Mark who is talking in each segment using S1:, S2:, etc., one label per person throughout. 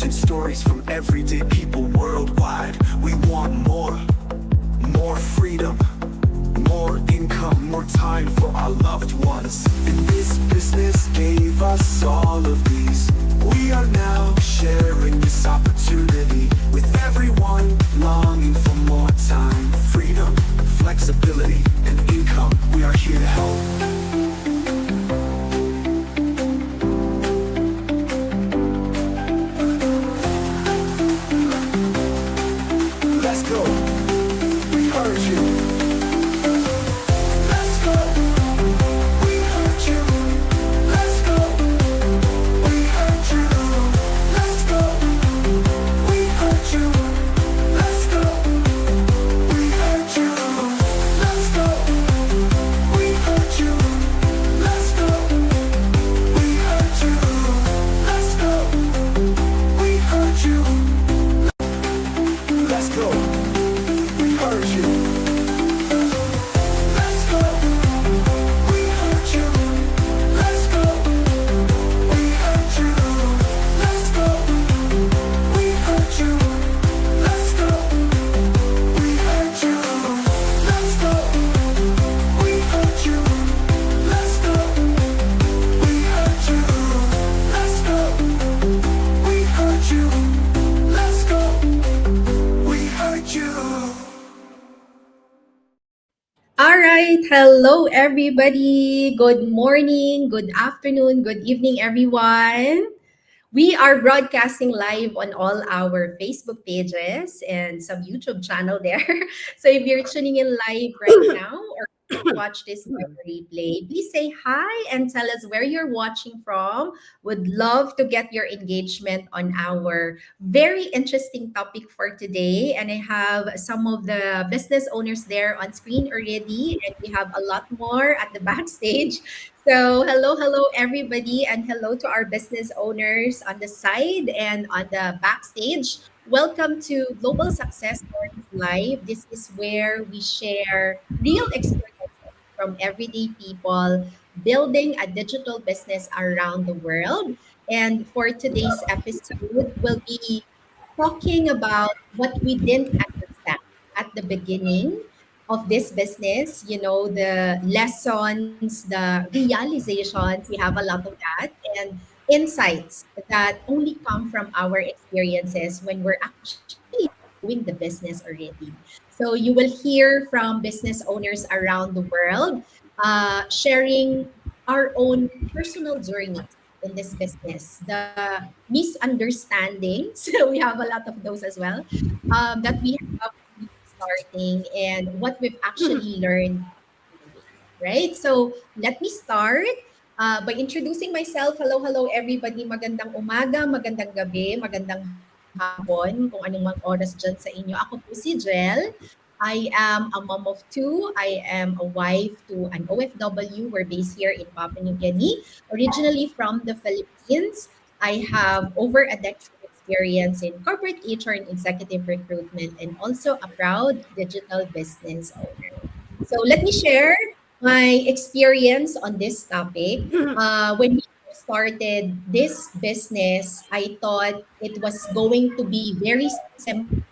S1: changing stories from everyday people worldwide. We want more freedom, more income, more time for our loved ones. And this business gave us all of these. We are now sharing this opportunity with everyone longing for more time, freedom, flexibility, and income. We are here to help. Let's go. We heard you. Let's go. We heard you. Let's go. We heard you. Let's go. We heard you. Let's go. We heard you. Let's go. We heard you. Let's go. We heard you. Let's go. We heard you. Let's go. We heard you. Let's go. We heard you. Let's go. We heard you. Let's go. We heard you. Let's go. We heard you. Let's go. We heard you. Let's go. We heard you. Let's go. We heard you. Let's go. We heard you.
S2: All right. Hello, everybody. Good morning, good afternoon, good evening, everyone. We are broadcasting live on all our Facebook pages and some YouTube channel there. So if you're tuning in live right now or watch this by replay, please say hi and tell us where you're watching from. Would love to get your engagement on our very interesting topic for today. And I have some of the business owners there on screen already, and we have a lot more at the backstage. So, hello, everybody, and hello to our business owners on the side and on the backstage. Welcome to Global Success Stories Live. This is where we share real experiences from everyday people building a digital business around the world. And for today's episode, we'll be talking about what we didn't understand at the beginning of this business, the lessons, the realizations, we have a lot of that, and insights that only come from our experiences when we're actually doing the business already. So you will hear from business owners around the world sharing our own personal journeys in this business, the misunderstandings, we have a lot of those as well, that we have starting and what we've actually learned, right? So let me start by introducing myself. Hello, everybody. Magandang umaga, magandang gabi, magandang hapon, kung anong mang oras dyan sa inyo. Ako po si Jel. I am a mom of two. I am a wife to an OFW. We're based here in Papua New Guinea, originally from the Philippines. I have over a decade experience in corporate HR and executive recruitment, and also a proud digital business owner. So let me share my experience on this topic. When we started this business, I thought it was going to be very simple.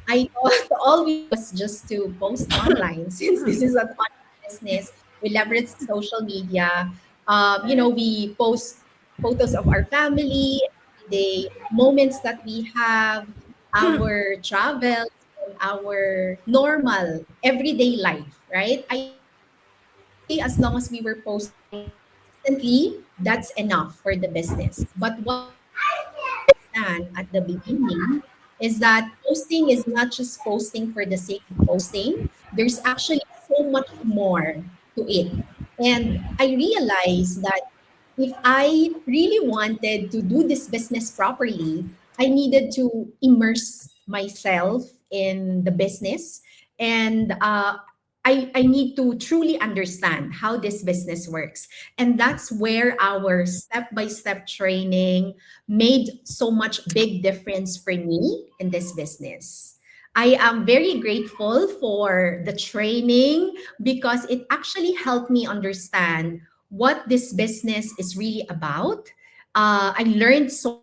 S2: I thought all we did was just to post online since this is an online business. We leverage social media. We post photos of our family, the moments that we have, our travels, our normal everyday life, right? I thought okay, as long as we were posting consistently, that's enough for the business. But what I understand at the beginning is that posting is not just posting for the sake of posting. There's actually so much more to it. And I realized that if I really wanted to do this business properly, I needed to immerse myself in the business, and I need to truly understand how this business works. And that's where our step-by-step training made so much big difference for me in this business. I am very grateful for the training because it actually helped me understand what this business is really about. I learned so much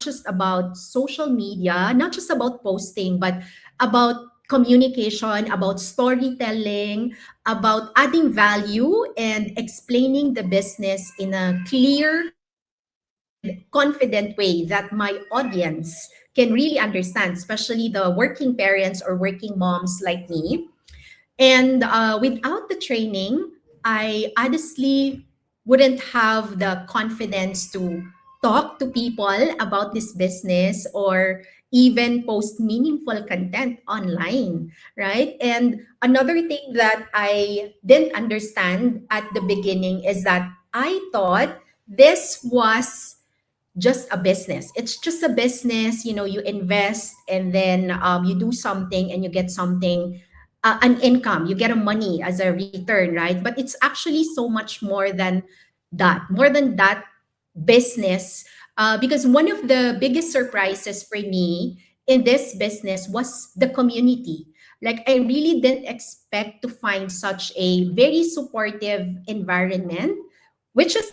S2: just about social media, not just about posting, but about communication, about storytelling, about adding value and explaining the business in a clear and confident way that my audience can really understand, especially the working parents or working moms like me. And without the training, I honestly wouldn't have the confidence to talk to people about this business or even post meaningful content online, right? And another thing that I didn't understand at the beginning is that I thought this was just a business. It's just a business. You invest and then you do something and you get something, an income. You get a money as a return, right? But it's actually so much more than that. More than that business. Because one of the biggest surprises for me in this business was the community. Like I really didn't expect to find such a very supportive environment, which is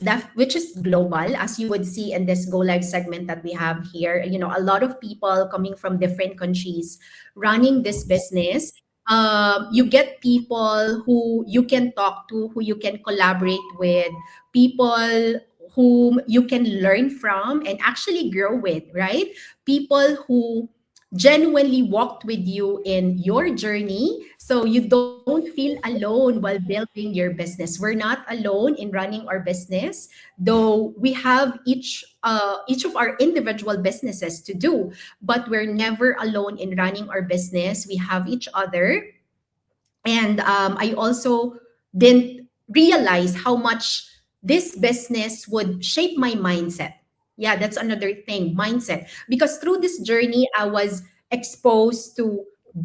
S2: global, as you would see in this Go Live segment that we have here. A lot of people coming from different countries running this business. You get people who you can talk to, who you can collaborate with, people whom you can learn from and actually grow with, right? People who genuinely walked with you in your journey, so you don't feel alone while building your business. We're not alone in running our business, though we have each of our individual businesses to do, but we're never alone in running our business. We have each other. And I also didn't realize how much this business would shape my mindset. Yeah, that's another thing, mindset. Because through this journey, I was exposed to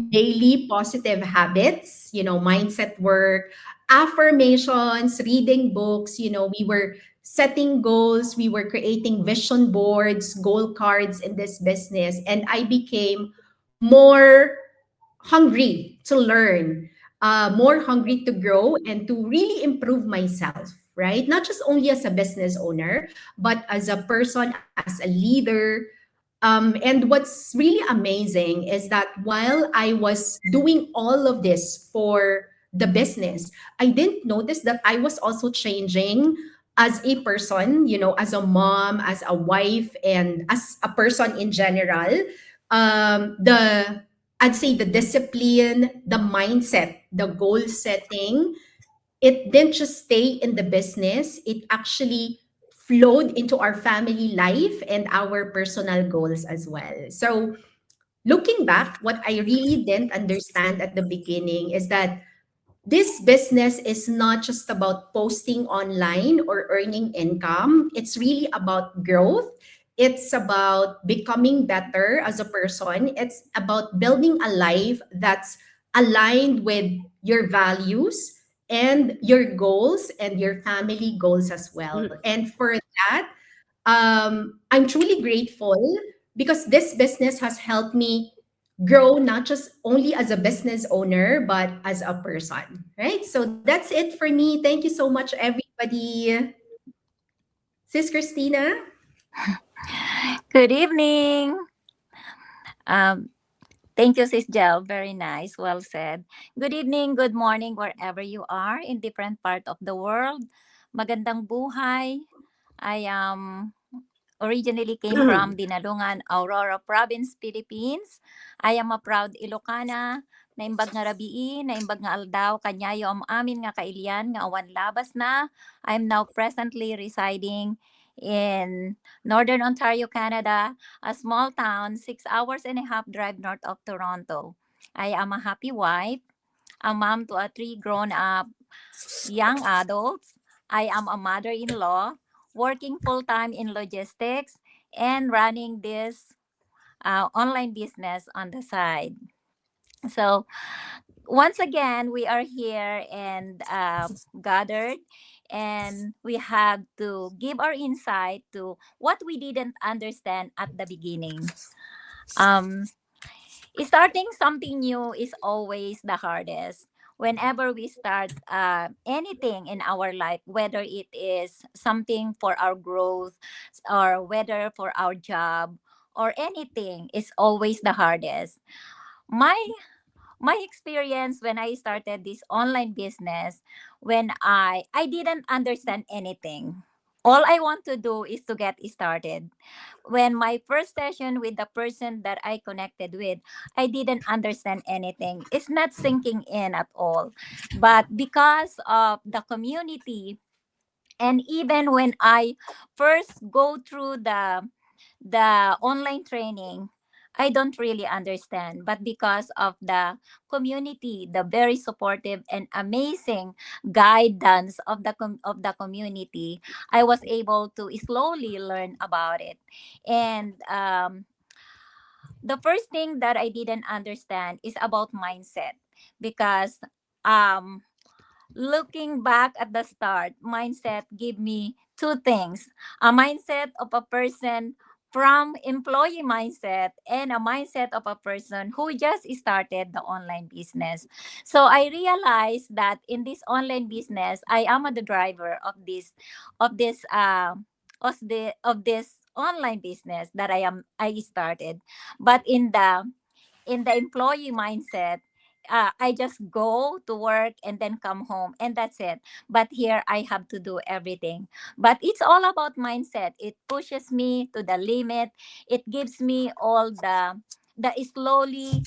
S2: daily positive habits, mindset work, affirmations, reading books. We were setting goals, we were creating vision boards, goal cards in this business. And I became more hungry to learn, more hungry to grow and to really improve myself, right? Not just only as a business owner, but as a person, as a leader. And what's really amazing is that while I was doing all of this for the business, I didn't notice that I was also changing as a person, as a mom, as a wife, and as a person in general. The I'd say the discipline, the mindset, the goal setting, it didn't just stay in the business, it actually flowed into our family life and our personal goals as well. So, looking back, what I really didn't understand at the beginning is that this business is not just about posting online or earning income. It's really about growth. It's about becoming better as a person. It's about building a life that's aligned with your values and your goals and your family goals as well. And for that, I'm truly grateful because this business has helped me grow not just only as a business owner but as a person, right? So that's it for me. Thank you so much, everybody. Sis Christina.
S3: Good evening. Um, Thank you, Sis Jel. Very nice. Well said. Good evening, good morning, wherever you are in different part of the world. Magandang buhay. I originally came from Dinalungan, Aurora Province, Philippines. I am a proud Ilocana. Naimbag nga rabii, naimbag nga aldaw, kanyayo am amin nga kailian, nga awan labas na. I'm now presently residing in Northern Ontario, Canada, a small town, 6 hours and a half drive north of Toronto. I am a happy wife, a mom to a 3 grown-up young adults. I am a mother-in-law, working full-time in logistics and running this online business on the side. So once again, we are here and gathered, and we have to give our insight to what we didn't understand at the beginning. Um, Starting something new is always the hardest. Whenever we start anything in our life, whether it is something for our growth or whether for our job or anything is always the hardest. My my experience when I started this online business, when I didn't understand anything. All I want to do is to get started. When my first session with the person that I connected with, I didn't understand anything. It's not sinking in at all. But because of the community, and even when I first go through the online training, I don't really understand. But because of the community, the very supportive and amazing guidance of of the community, I was able to slowly learn about it. And the first thing that I didn't understand is about mindset, because um looking back at the start, mindset give me two things: a mindset of a person from employee mindset, and a mindset of a person who just started the online business. So I realized that in this online business, I am the driver of this of this online business that I started. But in the employee mindset, I just go to work and then come home, and that's it. But here I have to do everything. But it's all about mindset. It pushes me to the limit. It gives me all the slowly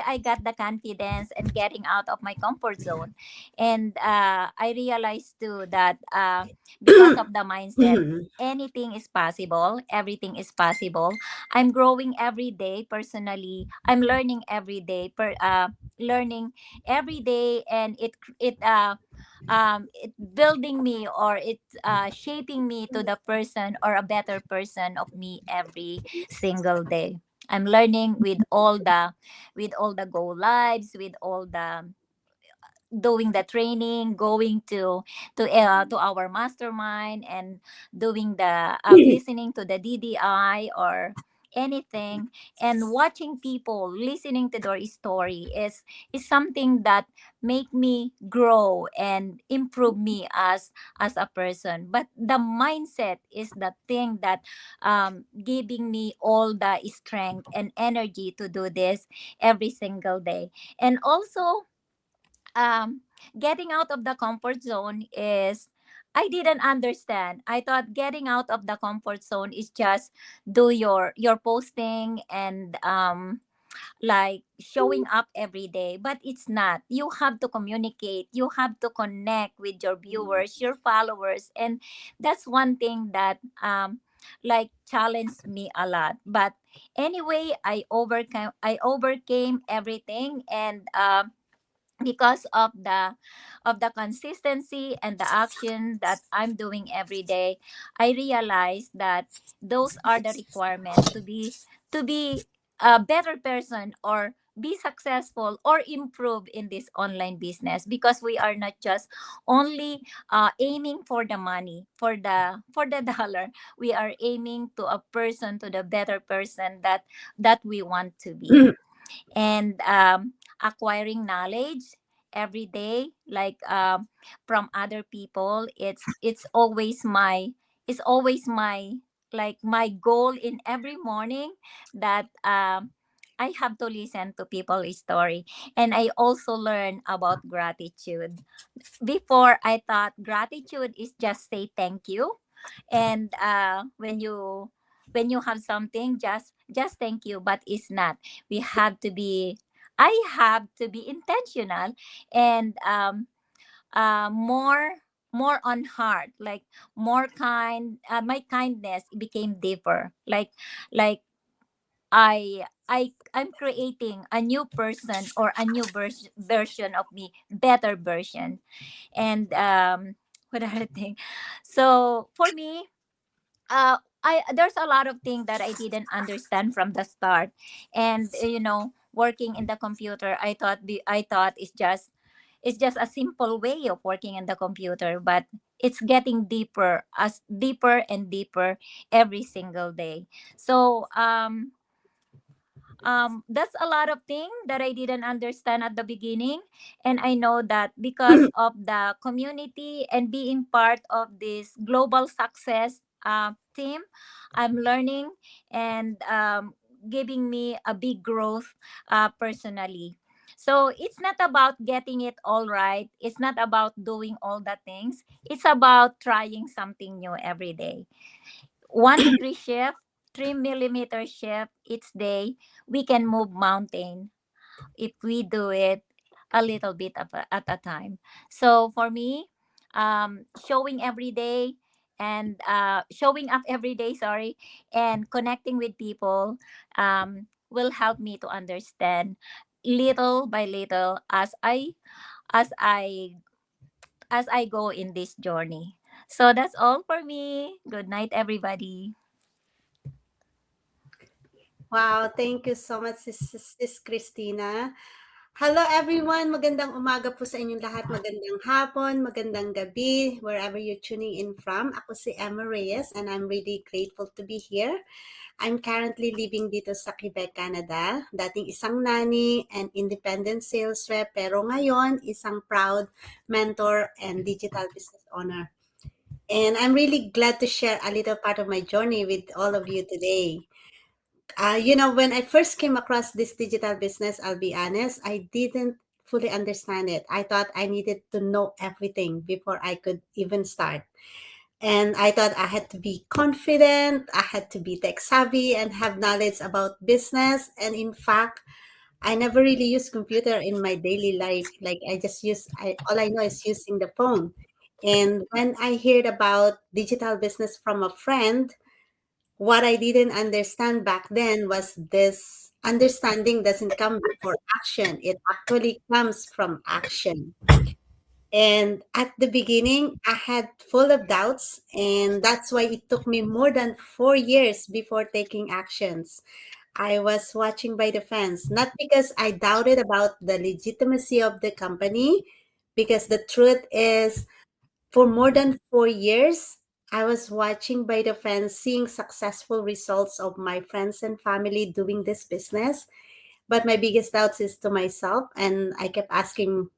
S3: I got the confidence and getting out of my comfort zone. And I realized too that because of the mindset,
S2: Mhm.
S3: anything is possible, everything is possible. I'm growing every day personally. I'm learning every day, learning every day, and it building me, or it shaping me to the person or a better person of me every single day. I'm learning with all the go lives, with all the doing the training, going to our mastermind, and doing the listening to the DDI or anything, and watching people listening to their story is something that make me grow and improve me as a person. But the mindset is the thing that giving me all the strength and energy to do this every single day. And also, um getting out of the comfort zone is, I didn't understand. I thought getting out of the comfort zone is just do your posting and like showing up every day, but it's not. You have to communicate, you have to connect with your viewers, your followers, and that's one thing that like challenged me a lot. But anyway, I overcame everything. And because of the consistency and the action that I'm doing every day, I realize that those are the requirement to be a better person, or be successful or improve in this online business, because we are not just only aiming for the money, for the dollar. We are aiming to a person, to the better person that we want to be. And acquiring knowledge every day, like from other people, it's always my like my goal in every morning, that I have to listen to people's story. And I also learn about gratitude. Before, I thought gratitude is just say thank you, and when you have something, just thank you. But it's not. We have to be I have to be intentional, and more on heart, like more kind. My kindness became deeper, like I'm creating a new person, or a new version of me, better version. And what other thing? So for me, I there's a lot of things that I didn't understand from the start. And working in the computer, I thought it's just a simple way of working in the computer, but it's getting deeper, as deeper and deeper every single day. So that's a lot of things that I didn't understand at the beginning. And I know that because of the community and being part of this global success team, I'm learning and giving me a big growth personally. So it's not about getting it all right. It's not about doing all the things. It's about trying something new every day. 1 degree shift, 3 millimeter shift each day, we can move mountain if we do it a little bit at a time. So for me, showing every day and showing up every day, sorry, and connecting with people will help me to understand little by little as I as I go in this journey. So that's all for me. Good night, everybody.
S4: Wow, thank you so much, Sis Christina. Hello everyone, magandang umaga po sa inyong lahat, magandang hapon, magandang gabi, wherever you're tuning in from. Ako si Emma Reyes and I'm really grateful to be here. I'm currently living dito sa Quebec, Canada. Dating isang nanny and independent sales rep, pero ngayon isang proud mentor and digital business owner. And I'm really glad to share a little part of my journey with all of you today. When I first came across this digital business, I'll be honest, I didn't fully understand it. I thought I needed to know everything before I could even start. And I thought I had to be confident, I had to be tech savvy and have knowledge about business. And in fact, I never really use computer in my daily life. Like all I know is using the phone. And when I heard about digital business from a friend, what I didn't understand back then was this understanding doesn't come before action. It actually comes from action. And at the beginning, I had full of doubts, and that's why it took me more than 4 years before taking actions. I was watching by the fence, not because I doubted about the legitimacy of the company, because the truth is for more than 4 years, I was watching by the fence, seeing successful results of my friends and family doing this business. But my biggest doubts is to myself, and I kept asking,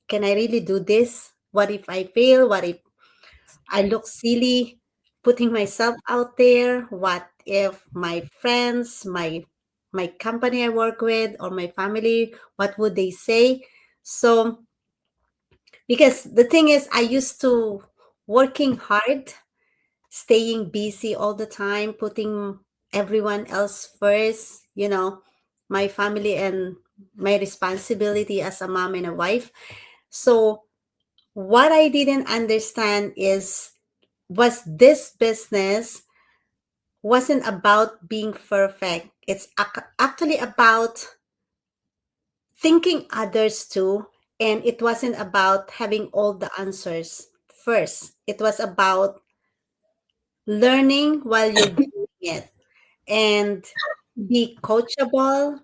S4: can I really do this? What if I fail? What if I look silly putting myself out there? What if my friends, my company I work with, or my family, what would they say? So because the thing is, I used to working hard, staying busy all the time, putting everyone else first, my family and my responsibility as a mom and a wife. So what I didn't understand was this business wasn't about being perfect. It's actually about thinking others too. And it wasn't about having all the answers first. It was about learning while you're doing it and be coachable,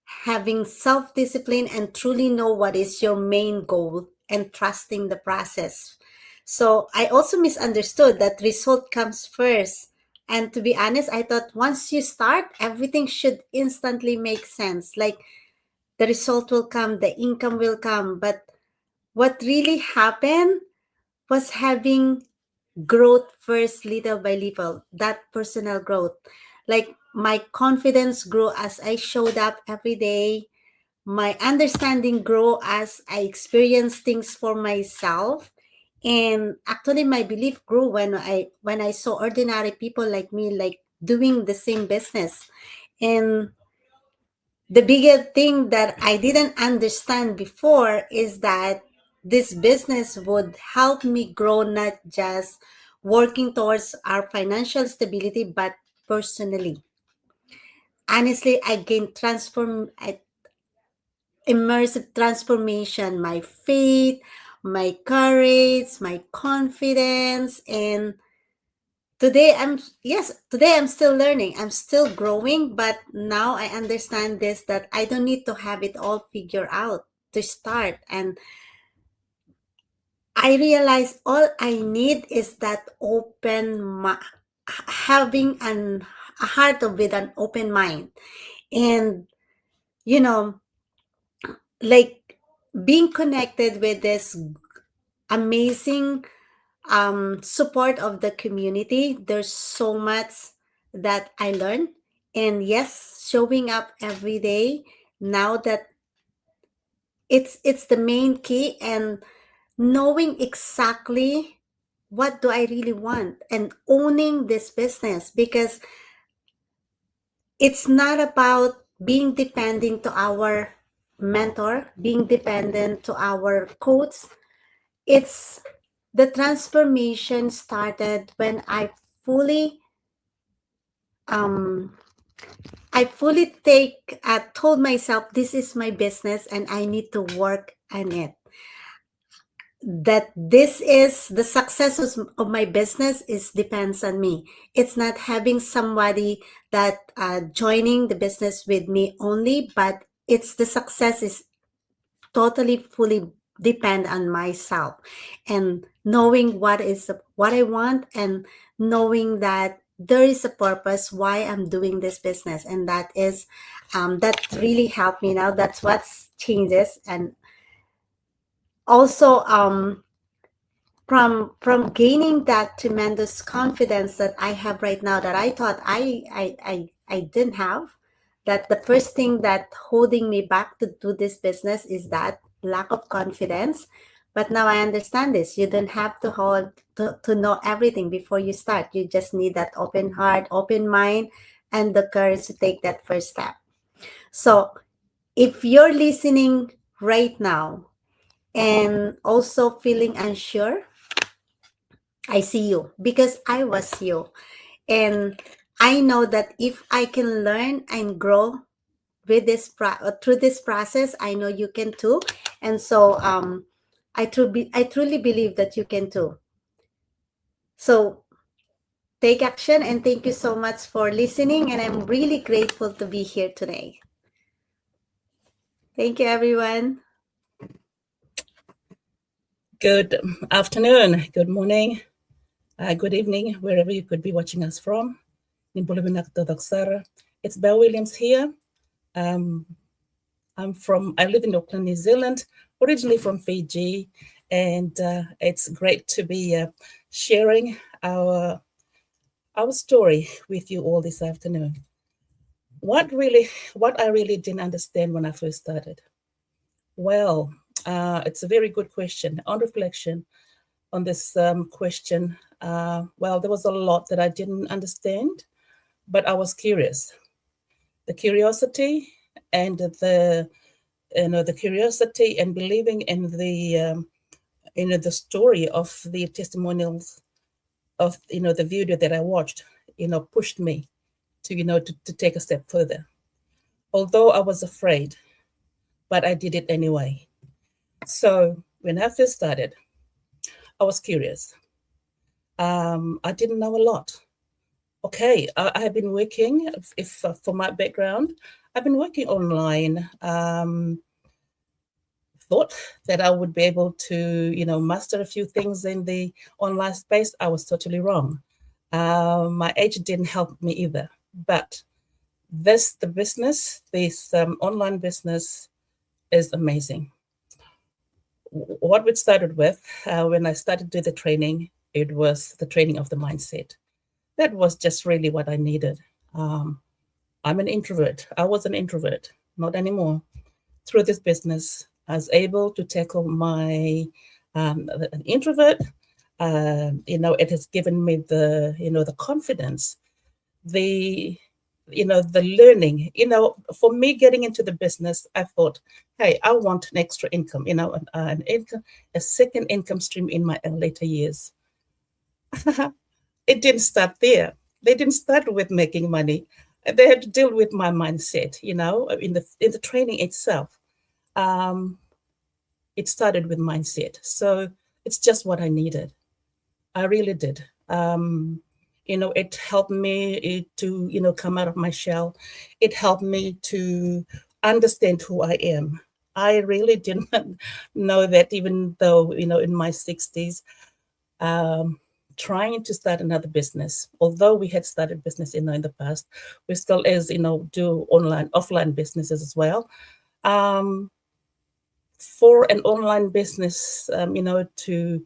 S4: having self discipline, and truly know what is your main goal and trusting the process. So I also misunderstood that result comes first. And to be honest, I thought once you start, everything should instantly make sense. Like the result will come, the income will come. But what really happened was having growth first, little by little, that personal growth. Like my confidence grew as I showed up every day. My understanding grew as I experienced things for myself. And actually my belief grew when I saw ordinary people like me like doing the same business. And the bigger thing that I didn't understand before is that this business would help me grow, not just working towards our financial stability, but personally. Honestly, I gained immersive transformation, my faith, my courage, my confidence, and today I'm still learning. I'm still growing, but now I understand this that I don't need to have it all figured out to start. And I realize all I need is that having a heart with an open mind. And, you know, like being connected with this amazing support of the community. There's so much that I learned. And yes, showing up every day now that it's the main key, and knowing exactly what do I really want and owning this business, because it's not about being dependent to our mentor, being dependent to our coach. It's the transformation started when um I fully told myself this is my business and I need to work on it. That this is the success of my business is depends on me. It's not having somebody that joining the business with me only, but it's the success is totally fully depend on myself, and knowing what I want, and knowing that there is a purpose why I'm doing this business, and that really helped me now. That's what changes. And also from gaining that tremendous confidence that I have right now, that I thought I didn't have, that the first thing that holding me back to do this business is that lack of confidence. But now I understand this. You don't have to know everything before you start. You just need that open heart, open mind, and the courage to take that first step. So if you're listening right now and also feeling unsure, I see you because I was you. And I know that if I can learn and grow with through this process, I know you can too. And so I truly believe that you can too. So take action, and thank you so much for listening, and I'm really grateful to be here today. Thank you, everyone.
S5: Good afternoon, good morning, good evening, wherever you could be watching us from. It's Belle Williams here. I live in Auckland, New Zealand, originally from Fiji, and it's great to be sharing our story with you all this afternoon. What I really didn't understand when I first started? Well, it's a very good question. On reflection on this question, well, there was a lot that I didn't understand, but I was curious. The curiosity and the curiosity and believing in the story of the testimonials of the video that I watched, pushed me to take a step further. Although I was afraid, but I did it anyway. So when I first started, I was curious. I didn't know a lot. Okay, I have been working, for my background, I've been working online. Thought that I would be able to, master a few things in the online space. I was totally wrong. My age didn't help me either. But this online business is amazing. What we started with, when I started doing the training, it was the training of the mindset. That was just really what I needed. I'm an introvert. I was an introvert, not anymore. Through this business, I was able to tackle my an introvert. It has given me the confidence, the learning. For me getting into the business, I thought, hey, I want an extra income. An income, a second income stream in my later years. It didn't start there. They didn't start with making money. They had to deal with my mindset. In the training itself. It started with mindset. So it's just what I needed. I really did. It helped me to, come out of my shell. It helped me to understand who I am. I really didn't know that, even though, in my 60s, trying to start another business, although we had started business in the past, we still do offline businesses as well. For an online business, to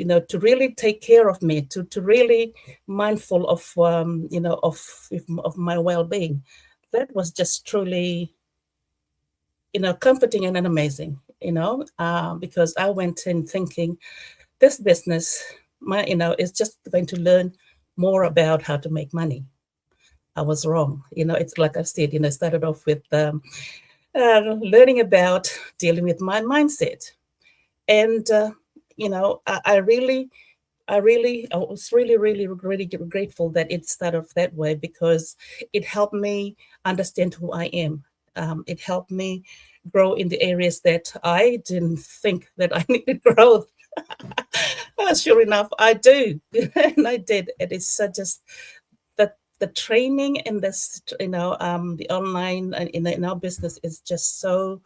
S5: to really take care of me, to really mindful of, of my well-being. That was just truly, comforting and amazing, because I went in thinking this business, is just going to learn more about how to make money. I was wrong. It's like I've said, started off with learning about dealing with my mindset. And, I was really, really, really grateful that it started off that way, because it helped me understand who I am. It helped me grow in the areas that I didn't think that I needed growth. Sure enough, I do, and I did. It is such just the training and this, the online in our business is just so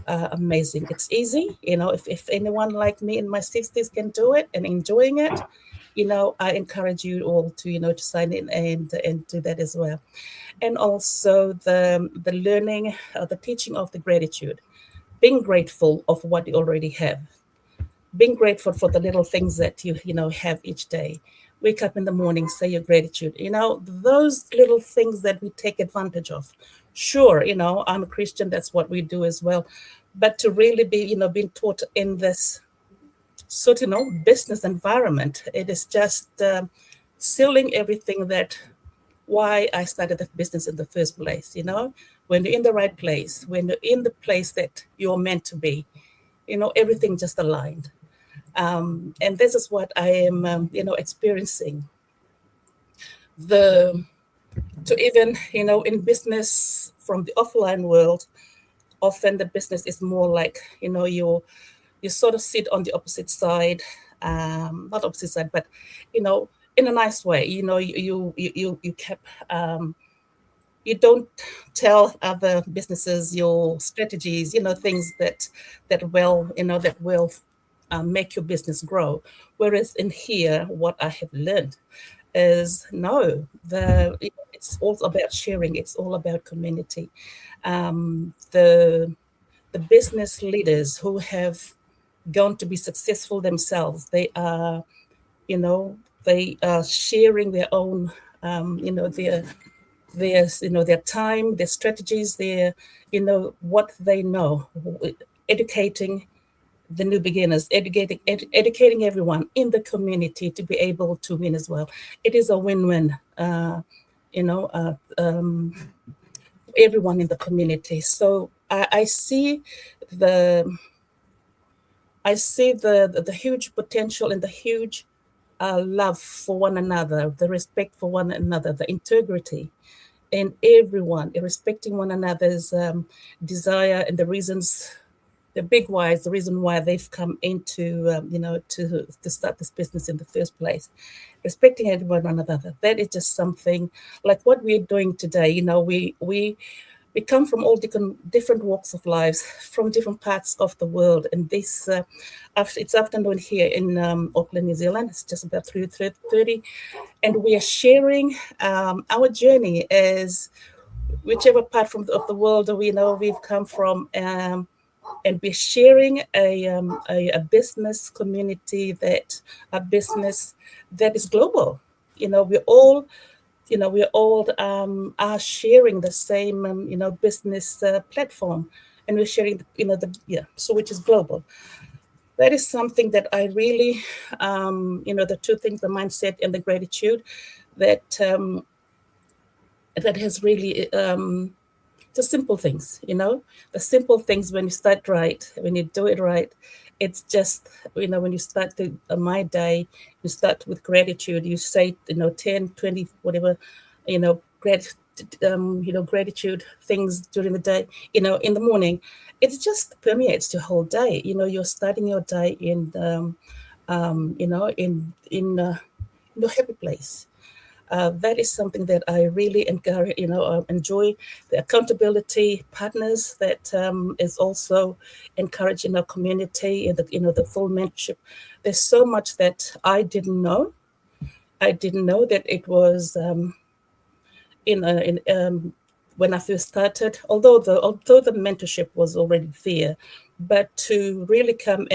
S5: amazing. It's easy, if anyone like me in my 60s can do it and enjoying it, I encourage you all to, to sign in and do that as well. And also the learning, the teaching of the gratitude, being grateful of what you already have, being grateful for the little things that you have each day. Wake up in the morning, say your gratitude. Those little things that we take advantage of. Sure, I'm a Christian, that's what we do as well. But to really be, being taught in this sort of, business environment, it is just sealing everything that why I started the business in the first place. When you're in the right place, when you're in the place that you're meant to be, everything just aligned. And this is what I am, experiencing. The to even, in business from the offline world, often the business is more like, you sort of sit on the opposite side, not opposite side, but in a nice way. You kept you don't tell other businesses your strategies, things that will make your business grow. Whereas in here, what I have learned is no, it's all about sharing. It's all about community. The business leaders who have gone to be successful themselves, they are sharing their own, their time, their strategies, what they know, educating the new beginners, educating everyone in the community to be able to win as well. It is a win-win, you know, uh, um, everyone in the community. So I see the the huge potential and the huge love for one another, the respect for one another, the integrity in everyone, respecting one another's desire and the reasons, the big whys, the reason why they've come into, to start this business in the first place. Respecting everyone another. That is just something like what we're doing today. We come from all different walks of lives, from different parts of the world. And this, it's afternoon here in Auckland, New Zealand. It's just about 3:30, and we are sharing our journey as whichever part of the world we've come from, and we're sharing a business community, a business that is global. We all are sharing the same business platform, and we're sharing so which is global. That is something that I really, the two things, the mindset and the gratitude, that that has really the simple things, the simple things. When you start right, when you do it right, it's just, when you start my day, you start with gratitude. You say, 10, 20, whatever, gratitude things during the day, in the morning. It just permeates the whole day. You're starting your day in, in a happy place. That is something that I really encourage, enjoy. The accountability partners that is also encouraged in our community, and the full mentorship. There's so much that I didn't know. I didn't know that it was in when I first started. Although the mentorship was already there, but to really come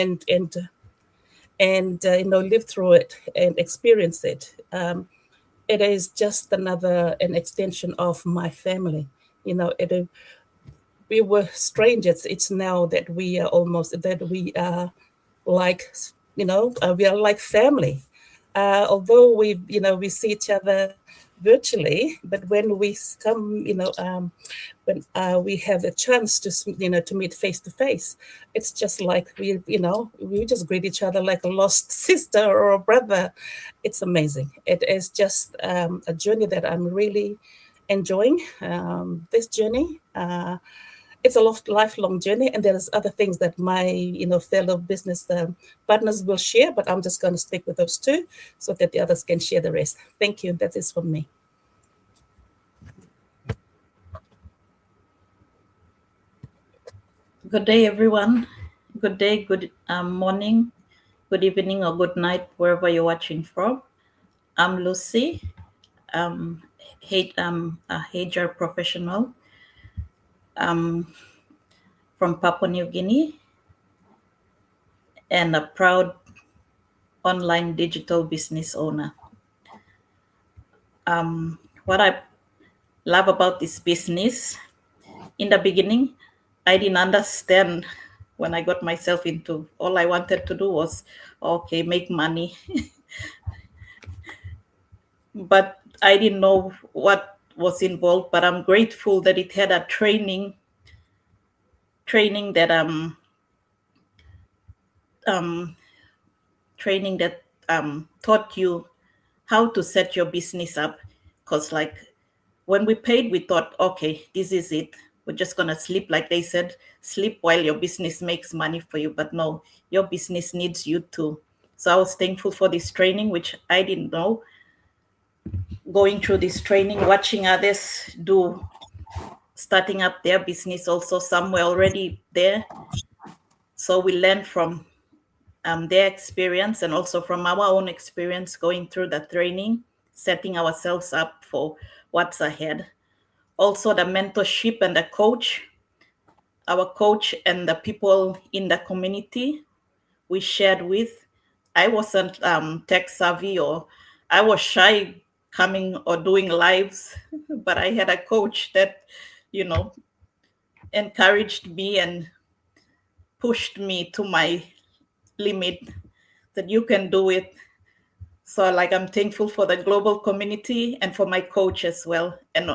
S5: and live through it and experience it. It is just an extension of my family. We were strangers. It's now that we are almost that we are like we are like family. Although we see each other virtually, but when we come, when we have a chance to meet face to face, it's just like we just greet each other like a lost sister or a brother. It's amazing. It is just a journey that I'm really enjoying. This journey. It's a lifelong journey, and there's other things that my fellow business partners will share, but I'm just going to stick with those two so that the others can share the rest. Thank you. That is from me.
S6: Good day, everyone. Good day, good morning, good evening, or good night, wherever you're watching from. I'm Lucy, a HR professional from Papua New Guinea and a proud online digital business owner. What I love about this business, in the beginning, I didn't understand when I got myself into. All I wanted to do was, okay, make money. But I didn't know what was involved. But I'm grateful that it had a training that taught you how to set your business up. Because like when we paid, we thought, okay, this is it. We're just gonna sleep, like they said, sleep while your business makes money for you. But no, your business needs you too. So I was thankful for this training, which I didn't know. Going through this training, watching others do, starting up their business also, some were already there. So we learned from their experience and also from our own experience going through the training, setting ourselves up for what's ahead. Also the mentorship and the coach, our coach and the people in the community we shared with. I wasn't tech savvy, or I was shy coming or doing lives, but I had a coach that, encouraged me and pushed me to my limit, that you can do it. So like I'm thankful for the global community and for my coach as well. And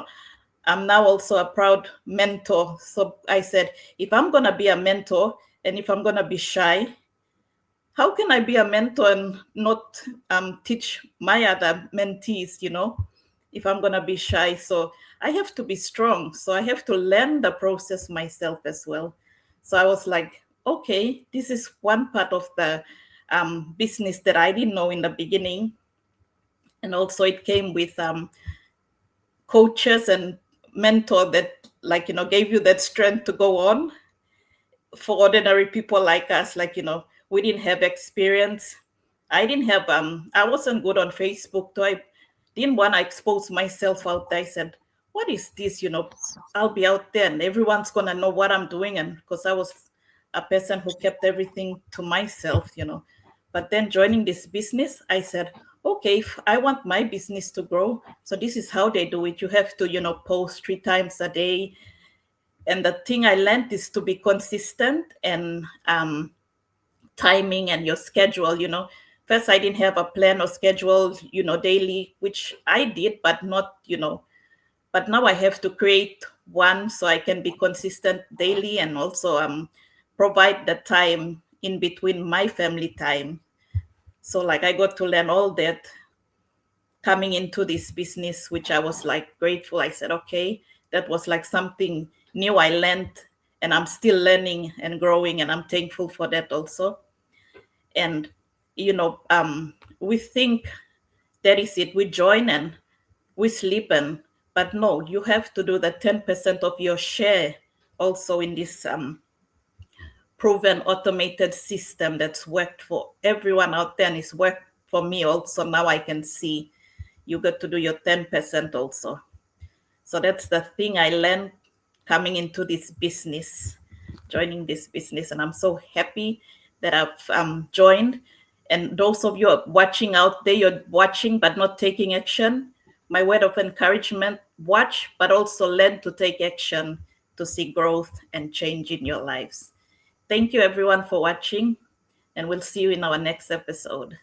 S6: I'm now also a proud mentor. So I said, if I'm going to be a mentor and if I'm going to be shy, how can I be a mentor and not teach my other mentees, if I'm going to be shy? So I have to be strong. So I have to learn the process myself as well. So I was like, okay, this is one part of the business that I didn't know in the beginning. And also it came with coaches and mentor that gave you that strength to go on. For ordinary people like us, we didn't have experience. I wasn't good on Facebook, so I didn't want to expose myself out there. I said, what is this? I'll be out there and everyone's gonna know what I'm doing. And because I was a person who kept everything to myself. But then joining this business, I said, okay, if I want my business to grow, so this is how they do it. You have to post 3 times a day. And the thing I learned is to be consistent and timing and your schedule. First I didn't have a plan or schedule, daily, which I did, but not, but now I have to create one so I can be consistent daily and also provide the time in between my family time. So like I got to learn all that coming into this business, which I was like grateful. I said, okay, that was like something new I learned, and I'm still learning and growing, and I'm thankful for that also. And we think that is it. We join and we sleep, but no, you have to do the 10% of your share also in this proven automated system that's worked for everyone out there and it's worked for me also. Now I can see you got to do your 10% also. So that's the thing I learned coming into this business, joining this business. And I'm so happy that I've joined. And those of you watching out there, you're watching but not taking action. My word of encouragement: watch, but also learn to take action to see growth and change in your lives. Thank you, everyone, for watching, and we'll see you in our next episode.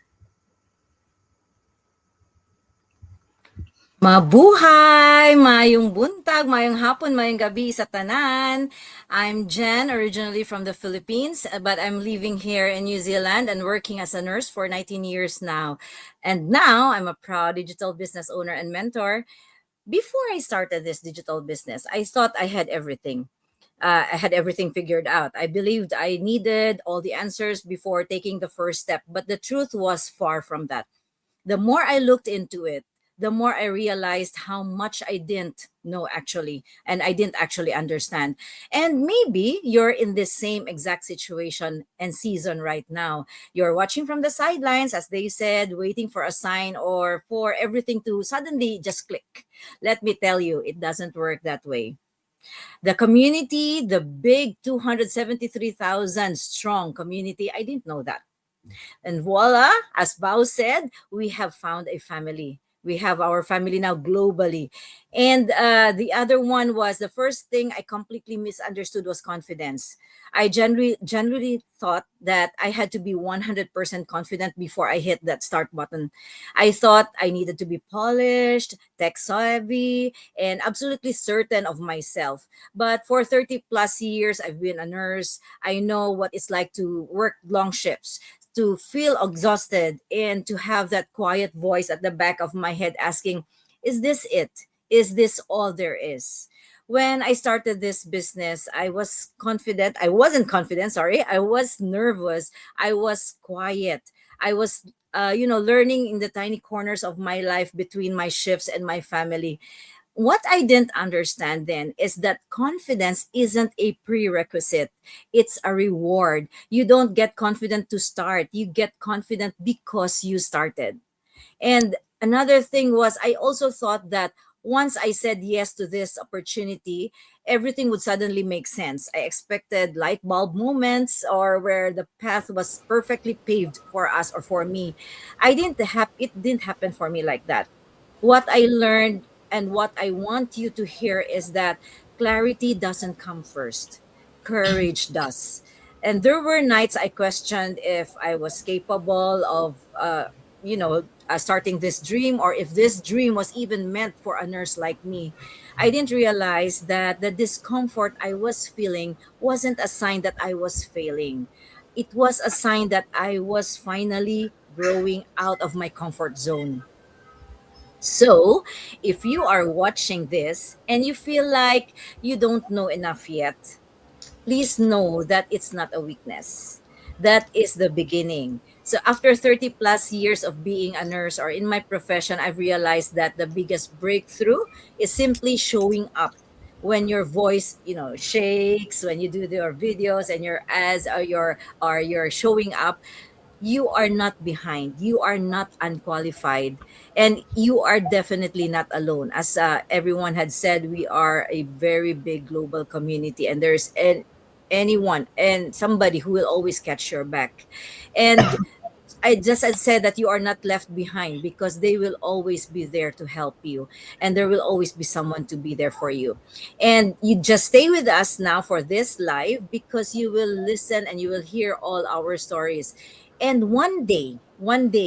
S7: Mabuhay! Mayong buntag, mayong hapon, mayong gabi sa tanan. I'm Jen, originally from the Philippines, but I'm living here in New Zealand and working as a nurse for 19 years now. And now I'm a proud digital business owner and mentor. Before I started this digital business, I thought I had everything. I had everything figured out. I believed I needed all the answers before taking the first step, but the truth was far from that. The more I looked into it, the more I realized how much I didn't know actually, and I didn't actually understand. And maybe you're in this same exact situation and season right now. You're watching from the sidelines, as they said, waiting for a sign or for everything to suddenly just click. Let me tell you, it doesn't work that way. The community, the big 273,000 strong community, I didn't know that. And voila, as Bao said, we have found a family. We have our family now globally. And the other one was the first thing I completely misunderstood was confidence. I generally thought that I had to be 100% confident before I hit that start button. I thought I needed to be polished, tech savvy, and absolutely certain of myself. But for 30 plus years, I've been a nurse. I know what it's like to work long shifts, to feel exhausted, and to have that quiet voice at the back of my head asking, is this it? Is this all there is? When I started this business, I was confident. I wasn't confident, sorry. I was nervous. I was quiet. I was, learning in the tiny corners of my life between my shifts and my family. What I didn't understand then is that confidence isn't a prerequisite, it's a reward. You don't get confident to start, you get confident because you started. And another thing was, I also thought that once I said yes to this opportunity, everything would suddenly make sense. I expected light bulb moments or where the path was perfectly paved for us or for me. It didn't happen for me like that. What I learned and what I want you to hear is that clarity doesn't come first. Courage does. And there were nights I questioned if I was capable of starting this dream, or if this dream was even meant for a nurse like me. I didn't realize that the discomfort I was feeling wasn't a sign that I was failing. It was a sign that I was finally growing out of my comfort zone. So, if you are watching this and you feel like you don't know enough yet, please know that it's not a weakness. That is the beginning. So after 30 plus years of being a nurse or in my profession, I've realized that the biggest breakthrough is simply showing up. When your voice, shakes, when you do your videos and your ads are you're showing up, you are not behind, you are not unqualified, and you are definitely not alone. As everyone had said, we are a very big global community, and anyone and somebody who will always catch your back. And I just had said that you are not left behind because they will always be there to help you, and there will always be someone to be there for you. And you just stay with us now for this live because you will listen and you will hear all our stories. And one day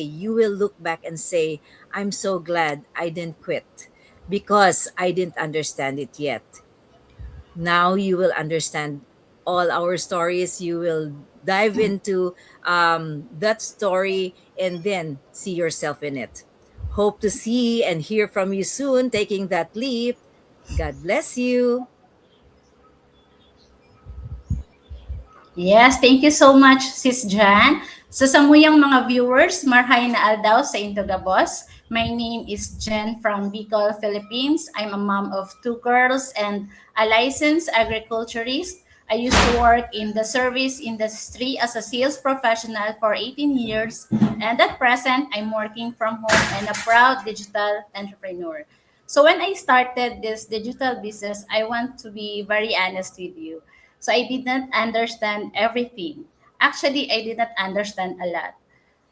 S7: you will look back and say, I'm so glad I didn't quit because I didn't understand it yet. Now you will understand all our stories. You will dive into that story and then see yourself in it. Hope to see and hear from you soon, taking that leap. God bless you.
S8: Yes, thank you so much, Sis Jan. So sa muyang mga viewers, marhay na aldaw sa Indoga Boss. My name is Jen from Bicol, Philippines. I'm a mom of two girls and a licensed agriculturist. I used to work in the service industry as a sales professional for 18 years. And at present, I'm working from home and a proud digital entrepreneur. So when I started this digital business, I want to be very honest with you. So I did not understand everything. Actually, I did not understand a lot.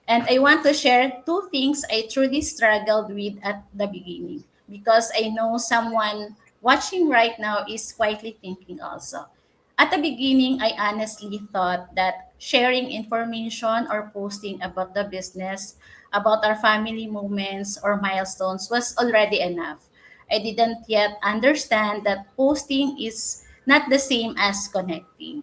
S8: And I want to share two things I truly struggled with at the beginning because I know someone watching right now is quietly thinking also. At the beginning, I honestly thought that sharing information or posting about the business, about our family moments or milestones was already enough. I didn't yet understand that posting is not the same as connecting.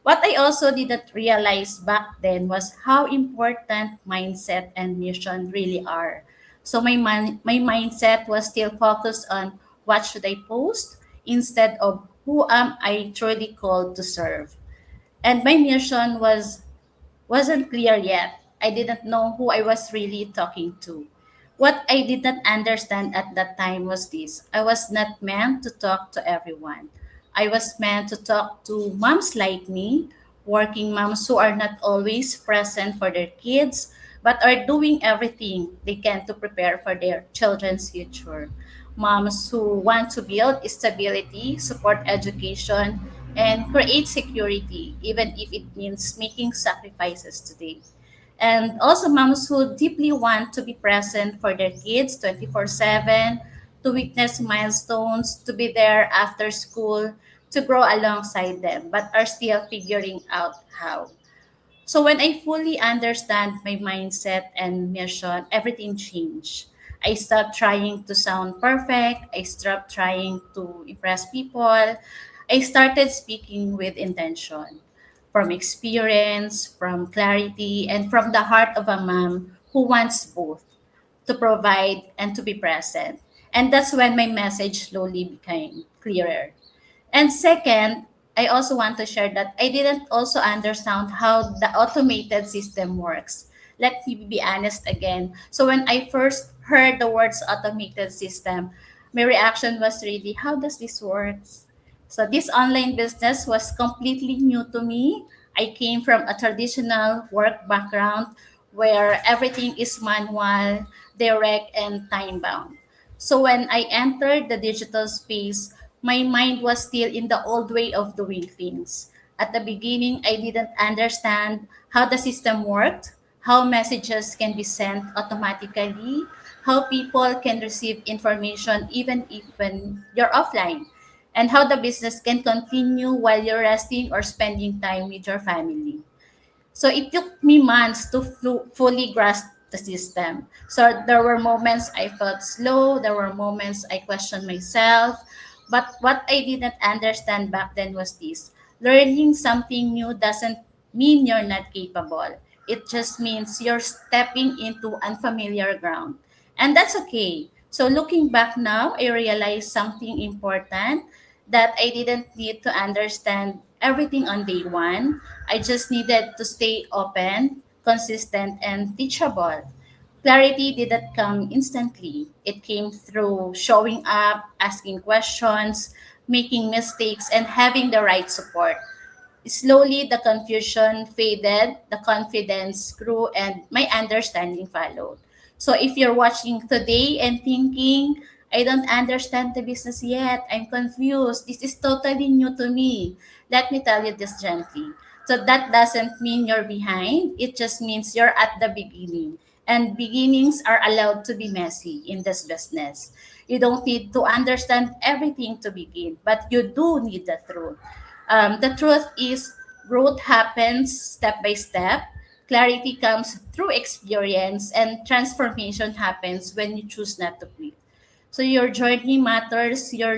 S8: What I also didn't realize back then was how important mindset and mission really are. So my mindset was still focused on what should I post instead of who am I truly called to serve. And my mission wasn't clear yet. I didn't know who I was really talking to. What I did not understand at that time was this: I was not meant to talk to everyone. I was meant to talk to moms like me, working moms who are not always present for their kids, but are doing everything they can to prepare for their children's future. Moms who want to build stability, support education, and create security, even if it means making sacrifices today. And also, moms who deeply want to be present for their kids 24/7, to witness milestones, to be there after school, to grow alongside them, but are still figuring out how. So when I fully understand my mindset and mission, everything changed. I stopped trying to sound perfect. I stopped trying to impress people. I started speaking with intention, from experience, from clarity, and from the heart of a mom who wants both to provide and to be present. And that's when my message slowly became clearer. And second, I also want to share that I didn't also understand how the automated system works. Let me be honest again. So when I first heard the words automated system, my reaction was really, how does this work? So this online business was completely new to me. I came from a traditional work background where everything is manual, direct, and time bound. So when I entered the digital space, my mind was still in the old way of doing things. At the beginning, I didn't understand how the system worked, how messages can be sent automatically, how people can receive information even if when you're offline, and how the business can continue while you're resting or spending time with your family. So it took me months to fully grasp the system. So there were moments I felt slow, there were moments I questioned myself. But what I didn't understand back then was this: learning something new doesn't mean you're not capable. It just means you're stepping into unfamiliar ground. And that's okay. So looking back now, I realized something important, that I didn't need to understand everything on day one. I just needed to stay open, consistent, and teachable. Clarity didn't come instantly. It came through showing up, asking questions, making mistakes, and having the right support. Slowly, the confusion faded, the confidence grew, and my understanding followed. So, if you're watching today and thinking, I don't understand the business yet, I'm confused, this is totally new to me, let me tell you this gently. So, that doesn't mean you're behind, it just means you're at the beginning. And beginnings are allowed to be messy in this business. You don't need to understand everything to begin, but you do need the truth. The truth is, growth happens step by step, clarity comes through experience, and transformation happens when you choose not to quit. So your journey matters, your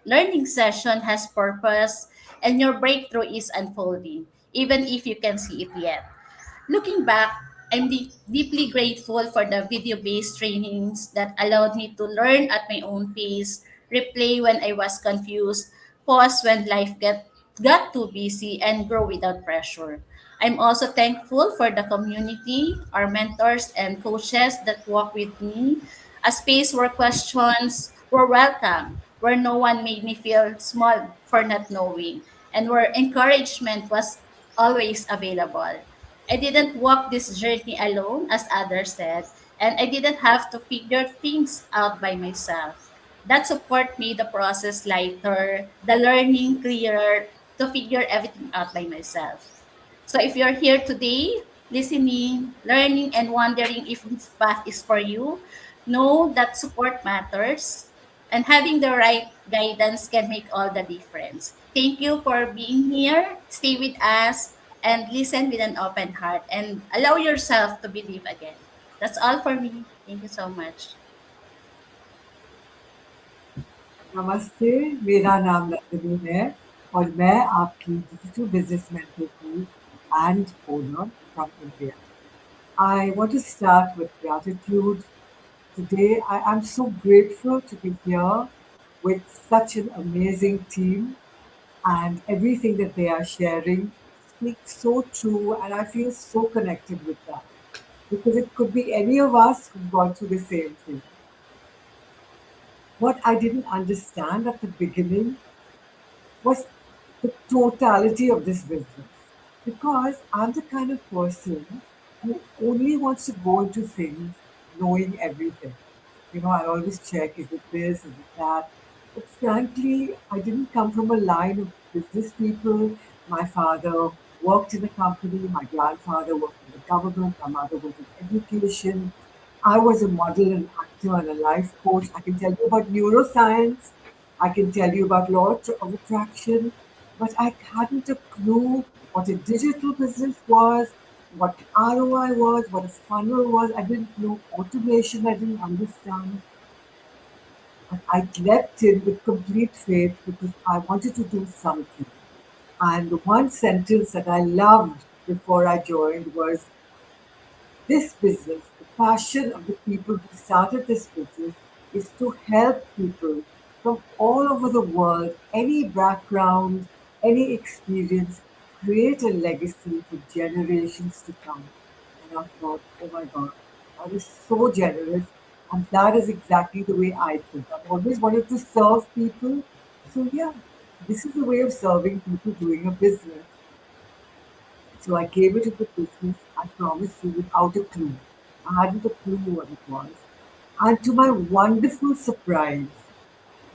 S8: learning session has purpose, and your breakthrough is unfolding, even if you can see it yet. Looking back, I'm deeply grateful for the video based trainings that allowed me to learn at my own pace, replay when I was confused, pause when got too busy, and grow without pressure. I'm also thankful for the community, our mentors, and coaches that walk with me, a space where questions were welcome, where no one made me feel small for not knowing, and where encouragement was always available. I didn't walk this journey alone, as others said, and I didn't have to figure things out by myself. That support made the process lighter, the learning clearer, to figure everything out by myself. So if you're here today, listening, learning, and wondering if this path is for you. Know that support matters, and having the right guidance can make all the difference. Thank you for being here. Stay with us and listen with an open heart and allow yourself to believe again. That's all for me. Thank you so much.
S9: नमस्ते, मेरा नाम नंदिनी है और मैं आपकी digital business mentor हूँ and owner from India. I want to start with gratitude. Today, I am so grateful to be here with such an amazing team, and everything that they are sharing speaks so true, and I feel so connected with that because it could be any of us who've gone through the same thing. What I didn't understand at the beginning was the totality of this business. Because I'm the kind of person who only wants to go into things knowing everything. I always check, is it this, is it that? But frankly, I didn't come from a line of business people. My father worked in a company, my grandfather worked in the government, my mother was in education. I was a model and actor and a life coach. I can tell you about neuroscience. I can tell you about law of attraction, but I hadn't a clue what a digital business was, what ROI was, what a funnel was. I didn't know automation. I didn't understand. But I leapt in with complete faith because I wanted to do something. And the one sentence that I loved before I joined was, this business, the passion of the people who started this business is to help people from all over the world, any background, any experience, create a legacy for generations to come. And I thought, oh my God, that is so generous. And that is exactly the way I think. I've always wanted to serve people. So, yeah, this is a way of serving people doing a business. So I came into the business, I promise you, without a clue. I hadn't a clue what it was. And to my wonderful surprise,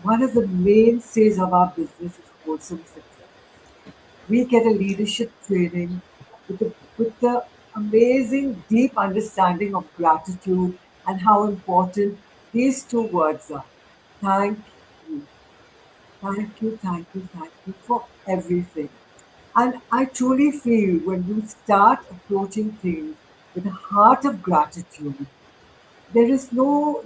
S9: one of the mainstays of our business is wholesome success. We get a leadership training with the amazing deep understanding of gratitude and how important these two words are. Thank you. Thank you, thank you, thank you for everything. And I truly feel when you start approaching things with a heart of gratitude, there is no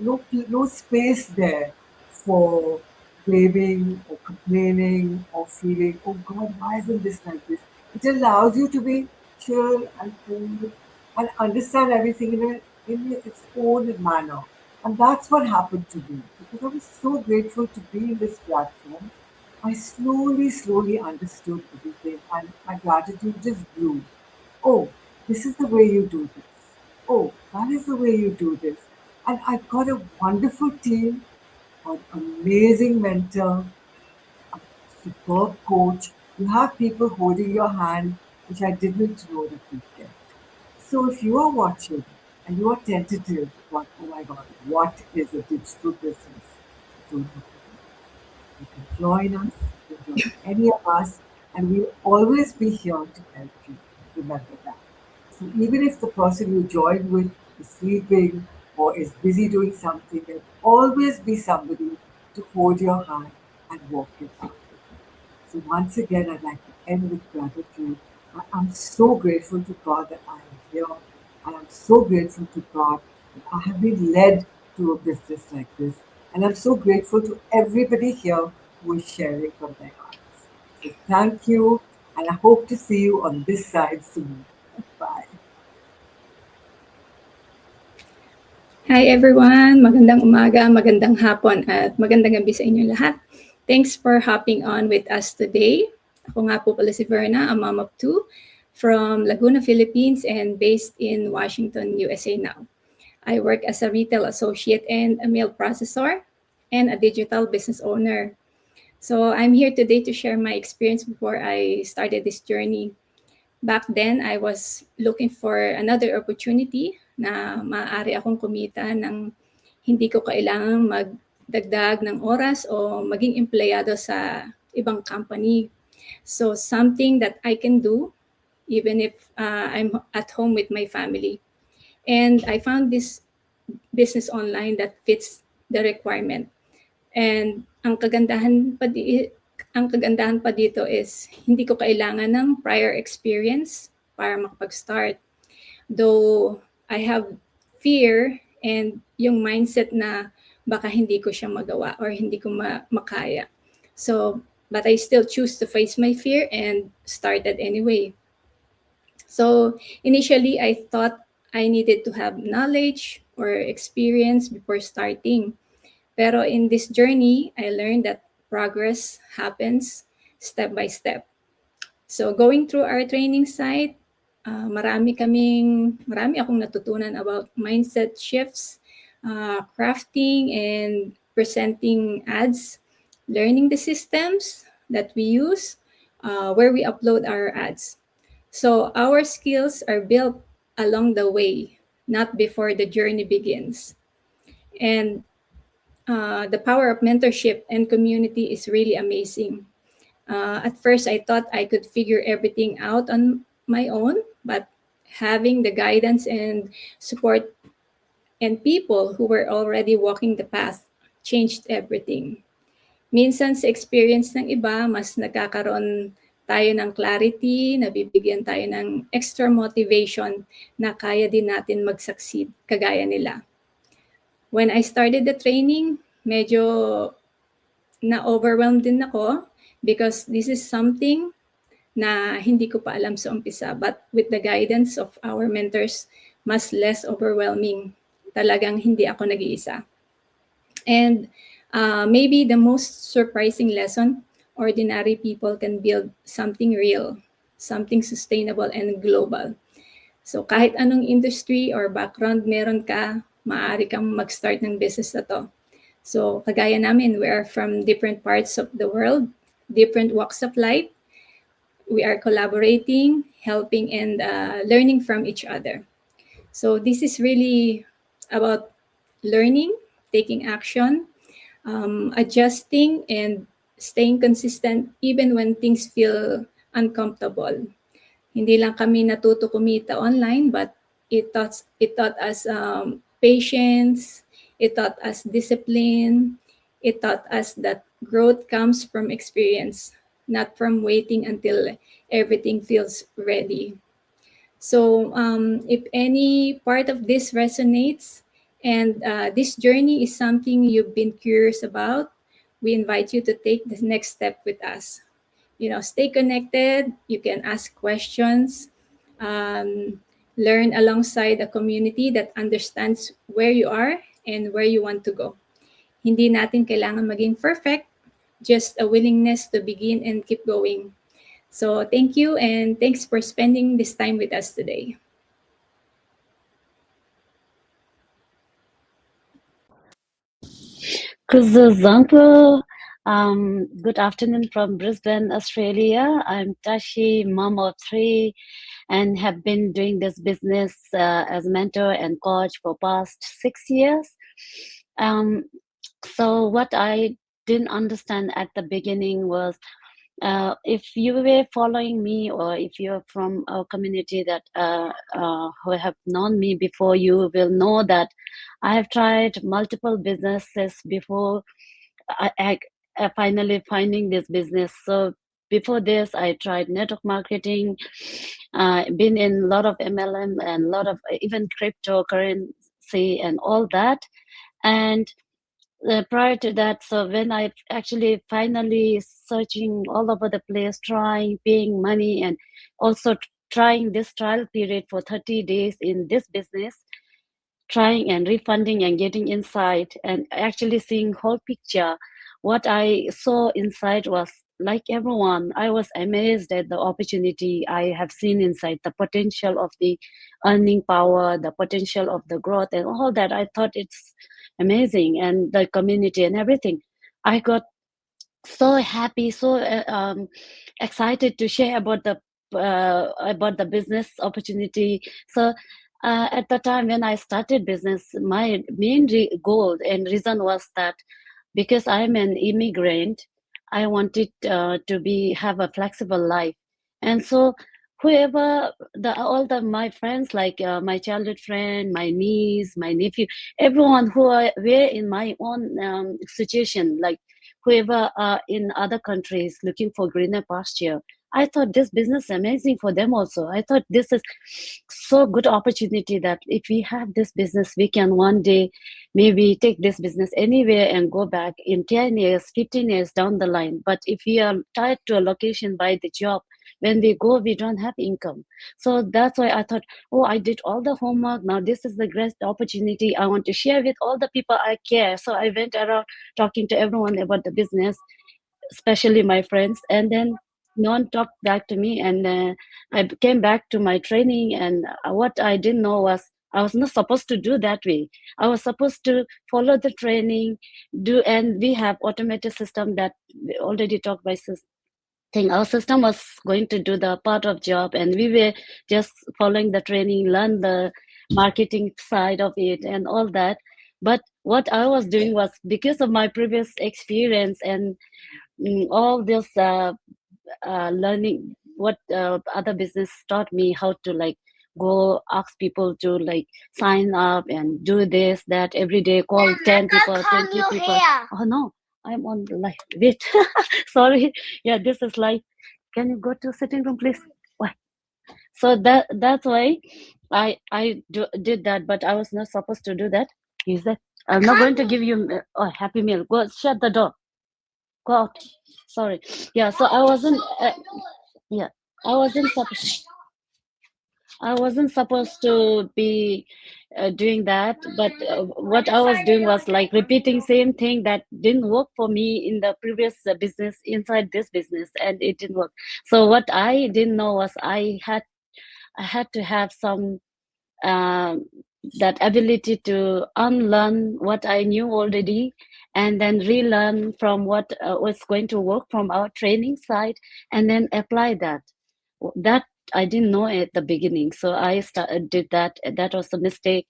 S9: space there for blaming or complaining or feeling, oh God, why isn't this like this? It allows you to be chill and cool and understand everything in its own manner. And that's what happened to me because I was so grateful to be in this platform. I slowly understood everything and my gratitude just grew. Oh, this is the way you do this. Oh, that is the way you do this. And I've got a wonderful team, an amazing mentor, a superb coach. You have people holding your hand, which I didn't know that we'd get. So if you are watching and you are tentative about, oh my God, what is a digital business? Don't have to worry. You can join us, you can join any of us, and we'll always be here to help you. Remember that. So even if the person you joined with is sleeping or is busy doing something, there'll always be somebody to hold your hand and walk your path with you. So once again, I'd like to end with gratitude. I'm so grateful to God that I am here. I am so grateful to God that I have been led to a business like this. And I'm so grateful to everybody here who is sharing from their hearts. So thank you, and I hope to see you on this side soon. Bye.
S10: Hi everyone! Magandang umaga, magandang hapon at magandang gabi sa inyo lahat. Thanks for hopping on with us today. Ako nga po pala si Verna, a mom of two from Laguna, Philippines and based in Washington, USA now. I work as a retail associate and a meal processor and a digital business owner. So I'm here today to share my experience before I started this journey. Back then, I was looking for another opportunity na maaari akong kumita ng hindi ko kailangang magdagdag ng oras o maging empleyado sa ibang company. So something that I can do even if I'm at home with my family. And I found this business online that fits the requirement. And ang kagandahan pa dito is hindi ko kailangan ng prior experience para makapag-start. Though I have fear and yung mindset na baka hindi ko siya magawa or hindi ko makaya. So, but I still choose to face my fear and started anyway. So, initially, I thought I needed to have knowledge or experience before starting. Pero in this journey, I learned that progress happens step by step. So going through our training site, marami akong natutunan about mindset shifts, crafting and presenting ads, learning the systems that we use, where we upload our ads. So our skills are built along the way, not before the journey begins. And the power of mentorship and community is really amazing. At first, I thought I could figure everything out on my own, but having the guidance and support and people who were already walking the path changed everything. Minsan sa experience ng iba, mas nagkakaroon tayo ng clarity, nabibigyan tayo ng extra motivation na kaya din natin mag-succeed kagaya nila. When I started the training, medyo na-overwhelmed din ako because this is something na hindi ko pa alam sa umpisa. But with the guidance of our mentors, mas less overwhelming. Talagang hindi ako nag-iisa. And maybe the most surprising lesson, ordinary people can build something real, something sustainable and global. So kahit anong industry or background meron ka, maaari kang mag-start ng business na to. So kagaya namin, we are from different parts of the world, different walks of life. We are collaborating, helping, and learning from each other. So this is really about learning, taking action, adjusting, and staying consistent even when things feel uncomfortable. Hindi lang kami natuto kumita online, but it taught us patience, it taught us discipline, it taught us that growth comes from experience, not from waiting until everything feels ready. So if any part of this resonates and this journey is something you've been curious about, we invite you to take the next step with us. Stay connected. You can ask questions, learn alongside a community that understands where you are and where you want to go. Hindi natin kailangan maging perfect, just a willingness to begin and keep going. So thank you and thanks for spending this time with us today.
S11: Kuzuzanku. Good afternoon from Brisbane, Australia. I'm Tashi, mom of 3, and have been doing this business as mentor and coach for past 6 years. So what I didn't understand at the beginning was if you were following me or if you're from a community that who have known me before, you will know that I have tried multiple businesses before I finally finding this business. So before this, I tried network marketing, been in a lot of MLM and a lot of even cryptocurrency and all that. And prior to that, so when I actually finally searching all over the place, trying, paying money, and also trying this trial period for 30 days in this business, trying and refunding and getting insight and actually seeing whole picture, what I saw inside was like everyone, I was amazed at the opportunity I have seen inside, the potential of the earning power, the potential of the growth and all that. I thought it's amazing, and the community and everything. I got so happy, so excited to share about the business opportunity. So at the time when I started business, my main goal and reason was that because I'm an immigrant, I wanted to have a flexible life. And so whoever the all the my friends, like my childhood friend, my niece, my nephew, everyone who were in my own situation, like whoever are in other countries looking for greener pasture. I thought this business amazing for them also. I thought this is so good opportunity that if we have this business, we can one day maybe take this business anywhere and go back in 10 years, 15 years down the line. But if we are tied to a location by the job, when we go, we don't have income. So that's why I thought, oh, I did all the homework. Now this is the great opportunity. I want to share with all the people I care. So I went around talking to everyone about the business, especially my friends. And then no one talked back to me. And I came back to my training. And what I didn't know was I was not supposed to do that way. I was supposed to follow the training, and we have automated system that we already talked by thing. Our system was going to do the part of job, and we were just following the training, learn the marketing side of it and all that. But what I was doing was, because of my previous experience and all this learning, what other business taught me how to like go ask people to like sign up and do this that every day, call 10 people, 20 people. Oh no, I'm on the live. Wait, sorry. Yeah, this is live. Can you go to sitting room, please? Why? So that's why did that, but I was not supposed to do that. Is that I'm not going to give you happy meal. Go shut the door. Go out. Sorry. Yeah. So I wasn't. Yeah, I wasn't supposed. I wasn't supposed to be doing that, but what I was doing was like repeating same thing that didn't work for me in the previous business inside this business, and it didn't work. So what I didn't know was I had to have some um, that ability to unlearn what I knew already and then relearn from what was going to work from our training side and then apply that. That I didn't know at the beginning, so I did that. That was a mistake,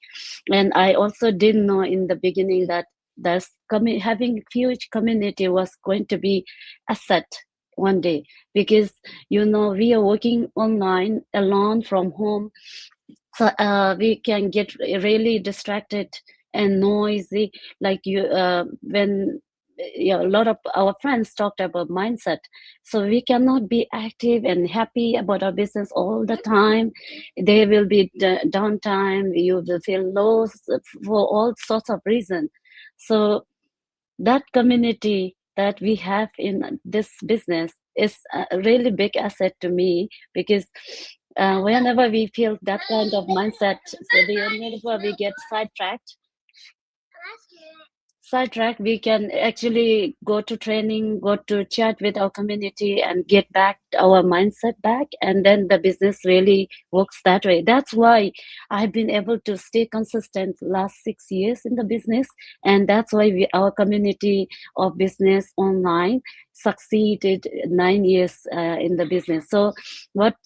S11: and I also didn't know in the beginning that having huge community was going to be asset one day, because we are working online alone from home, so we can get really distracted and noisy, like when a lot of our friends talked about mindset. So we cannot be active and happy about our business all the time. There will be downtime, you will feel low for all sorts of reasons. So that community that we have in this business is a really big asset to me, because whenever we feel that kind of mindset, so whenever we get sidetracked, we can actually go to training, go to chat with our community and get back our mindset back. And then the business really works that way. That's why I've been able to stay consistent last 6 years in the business. And that's why our community of business online succeeded 9 years in the business. So what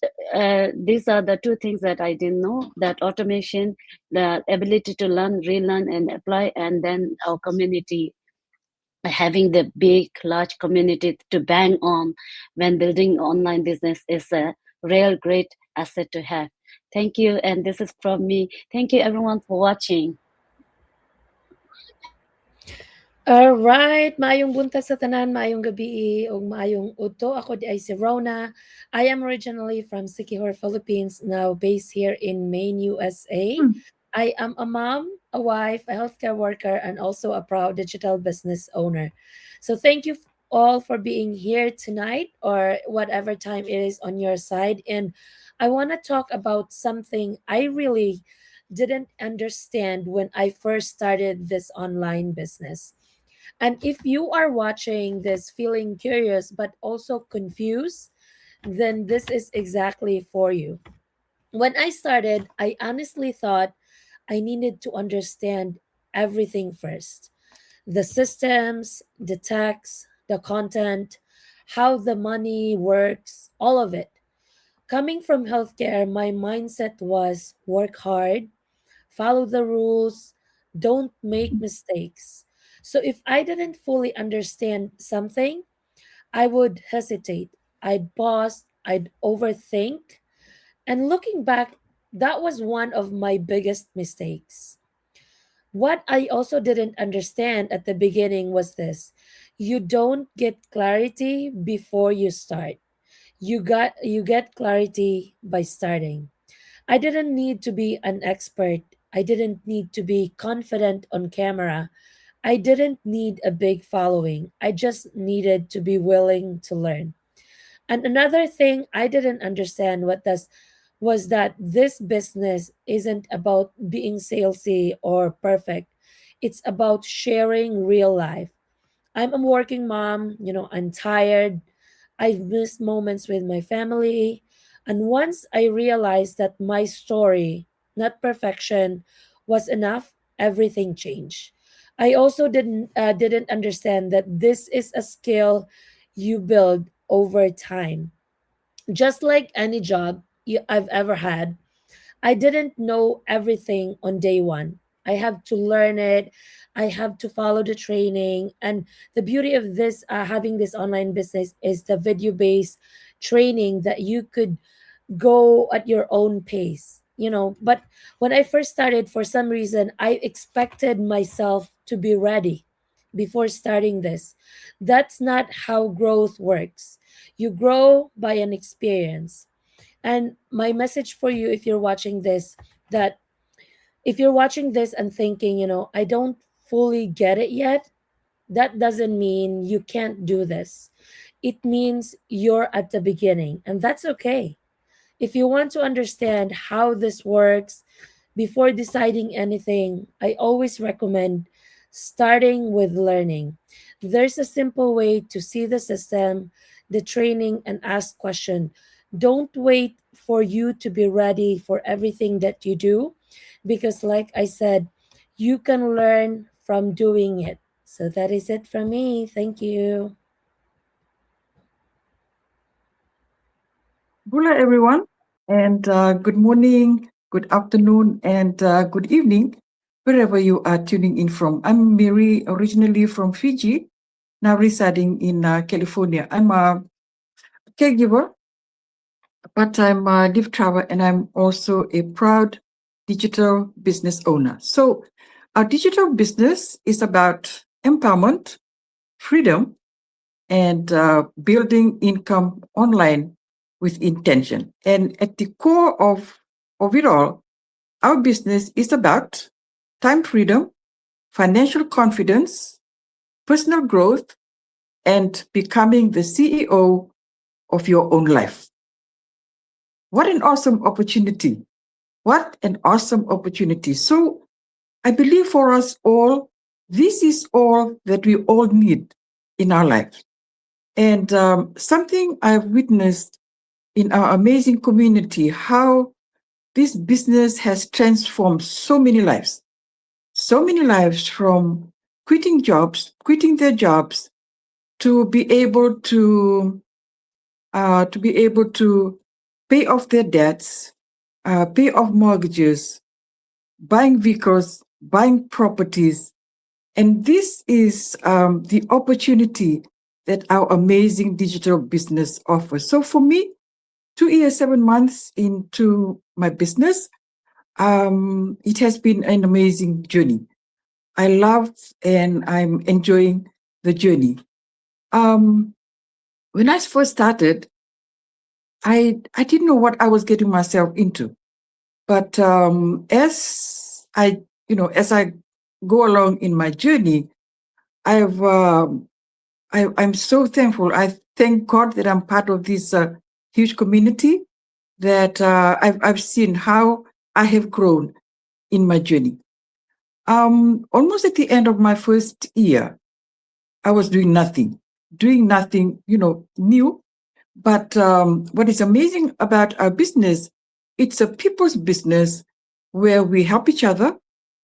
S11: these are the two things that I didn't know, that automation, the ability to learn, relearn, and apply, and then our community, having the big, large community to bang on when building online business is a real great asset to have. Thank you, and this is from me. Thank you, everyone, for watching.
S12: All right, maayong buntag sa tanan, maayong gabi ug maayong udto. Ako di ay si Rona. I am originally from Siquijor, Philippines, now based here in Maine, USA. I am a mom, a wife, a healthcare worker, and also a proud digital business owner. So thank you all for being here tonight, or whatever time it is on your side. And I want to talk about something I really didn't understand when I first started this online business. And if you are watching this feeling curious but also confused, then this is exactly for you. When I started, I honestly thought I needed to understand everything first: the systems, the tax, the content, how the money works, all of it. Coming from healthcare, my mindset was work hard, follow the rules, don't make mistakes. So if I didn't fully understand something, I would hesitate. I'd pause, I'd overthink, And looking back, that was one of my biggest mistakes. What I also didn't understand at the beginning was this: you don't get clarity before you start. You get clarity by starting. I didn't need to be an expert. I didn't need to be confident on camera. I didn't need a big following. I just needed to be willing to learn. And another thing I didn't understand was that this business isn't about being salesy or perfect. It's about sharing real life. I'm a working mom, I'm tired. I've missed moments with my family. And once I realized that my story, not perfection, was enough, everything changed. I also didn't understand that this is a skill you build over time. Just like any job I've ever had, I didn't know everything on day one. I have to learn it. I have to follow the training. And the beauty of this, having this online business, is the video based training that you could go at your own pace, But when I first started, for some reason, I expected myself to be ready before starting this. That's not how growth works. You grow by an experience. And my message for you, if you're watching this, that if you're watching this and thinking, I don't fully get it yet, that doesn't mean you can't do this. It means you're at the beginning, and that's okay. If you want to understand how this works before deciding anything, I always recommend starting with learning. There's a simple way to see the system, the training, and ask questions. Don't wait for you to be ready for everything that you do, because, like I said, you can learn from doing it. So that is it from me. Thank you.
S13: Hello, everyone, and good morning, good afternoon, and good evening, wherever you are tuning in from. I'm Mary, originally from Fiji, now residing in California. I'm a caregiver, but I'm a live travel, and I'm also a proud digital business owner. So, our digital business is about empowerment, freedom, and building income online with intention. And at the core of it all, our business is about time freedom, financial confidence, personal growth, and becoming the CEO of your own life. What an awesome opportunity! What an awesome opportunity. So, I believe for us all, this is all that we all need in our life. And something I've witnessed in our amazing community, how this business has transformed so many lives. So many lives, from quitting their jobs, to be able to pay off their debts, pay off mortgages, buying vehicles, buying properties. And this is the opportunity that our amazing digital business offers. So for me, 2 years, 7 months into my business, it has been an amazing journey. I love and I'm enjoying the journey. When I first started, I didn't know what I was getting myself into. But as I go along in my journey, I'm so thankful. I thank God that I'm part of this huge community, that I've seen how I have grown in my journey. Almost at the end of my first year, I was doing nothing, new. But what is amazing about our business, it's a people's business where we help each other,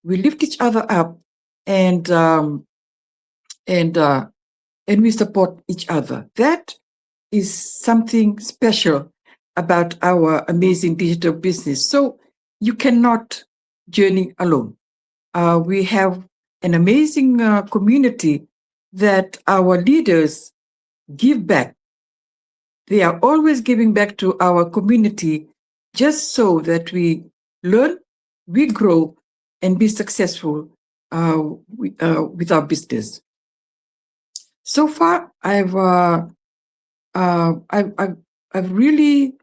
S13: we lift each other up, and and uh, and we support each other. That is something special about our amazing digital business. So you cannot journey alone. We have an amazing community that our leaders give back. They are always giving back to our community just so that we learn, we grow, and be successful with our business. So far, I've really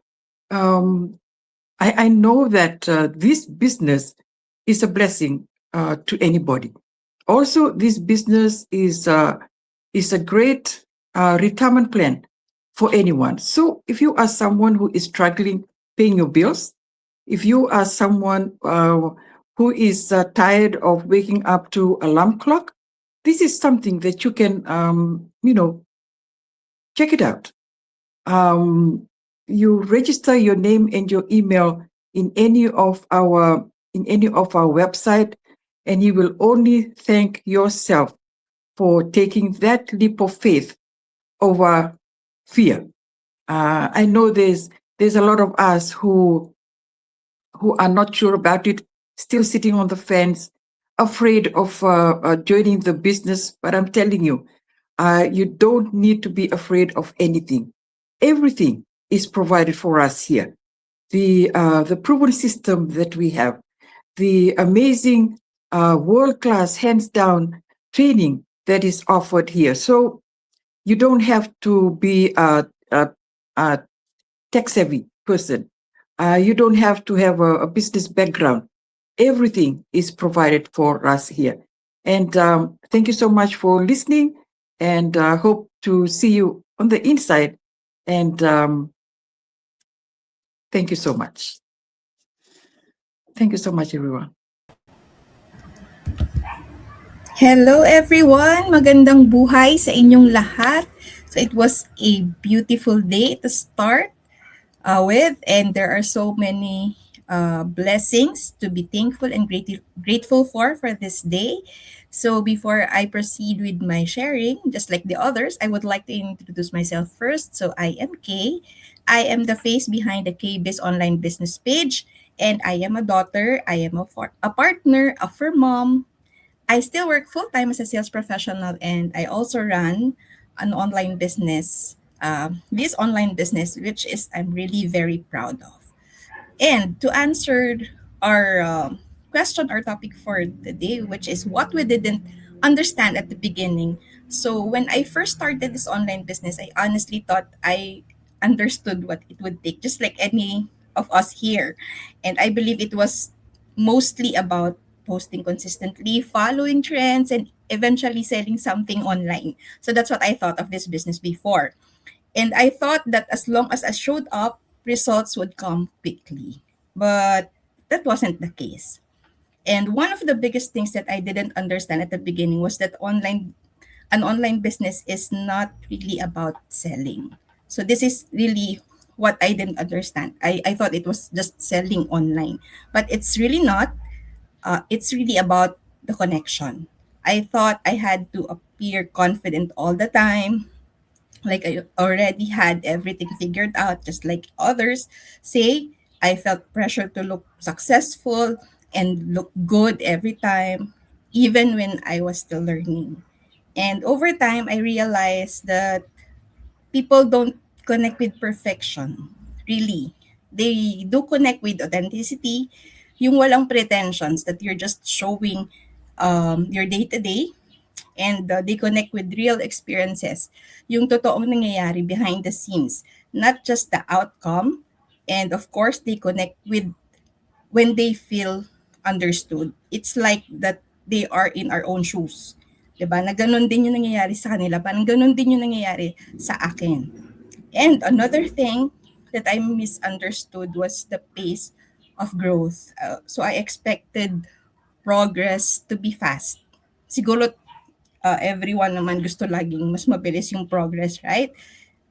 S13: I know that this business is a blessing to anybody. Also, this business is a great retirement plan for anyone. So, if you are someone who is struggling paying your bills, if you are someone who is tired of waking up to alarm clock, this is something that you can, check it out. You register your name and your email in any of our website, and you will only thank yourself for taking that leap of faith over fear. I know there's a lot of us who are not sure about it, still sitting on the fence, afraid of joining the business. But I'm telling you, you don't need to be afraid of anything. Everything is provided for us here. The proven system that we have, the amazing world-class, hands-down training that is offered here. So you don't have to be a tech-savvy person. You don't have to have a business background. Everything is provided for us here. And thank you so much for listening, and hope to see you on the inside. And thank you so much. Thank you so much, everyone.
S2: Hello everyone! Magandang buhay sa inyong lahat. So it was a beautiful day to start with, and there are so many blessings to be thankful and grateful for this day. So before I proceed with my sharing, just like the others, I would like to introduce myself first. So I am Kay. I am the face behind the K-Biz online business page, and I am a daughter, I am a partner, a fur mom. I still work full time as a sales professional, and I also run an online business. This online business, which is I'm really very proud of. And to answer our question, our topic for today, which is what we didn't understand at the beginning. So when I first started this online business, I honestly thought I understood what it would take, just like any of us here. And I believe it was mostly about posting consistently, following trends, and eventually selling something online. So that's what I thought of this business before. And I thought that as long as I showed up, results would come quickly. But that wasn't the case. And one of the biggest things that I didn't understand at the beginning was that an online business is not really about selling. So this is really what I didn't understand. I thought it was just selling online. But it's really not. It's really about the connection. I thought I had to appear confident all the time, like I already had everything figured out, just like others say. I felt pressure to look successful and look good every time, even when I was still learning. And over time, I realized that people don't connect with perfection, really. They do connect with authenticity, yung walang pretensions, that you're just showing your day to day, and they connect with real experiences, yung totoong nangyayari behind the scenes, not just the outcome. And of course, they connect with when they feel understood. It's like that they are in our own shoes. 'Di ba? Na ganun din yung nangyayari sa kanila, parang ganun din yung nangyayari sa akin. And another thing that I misunderstood was the pace of growth. So I expected progress to be fast. Siguro everyone naman gusto laging mas mabilis yung progress, right?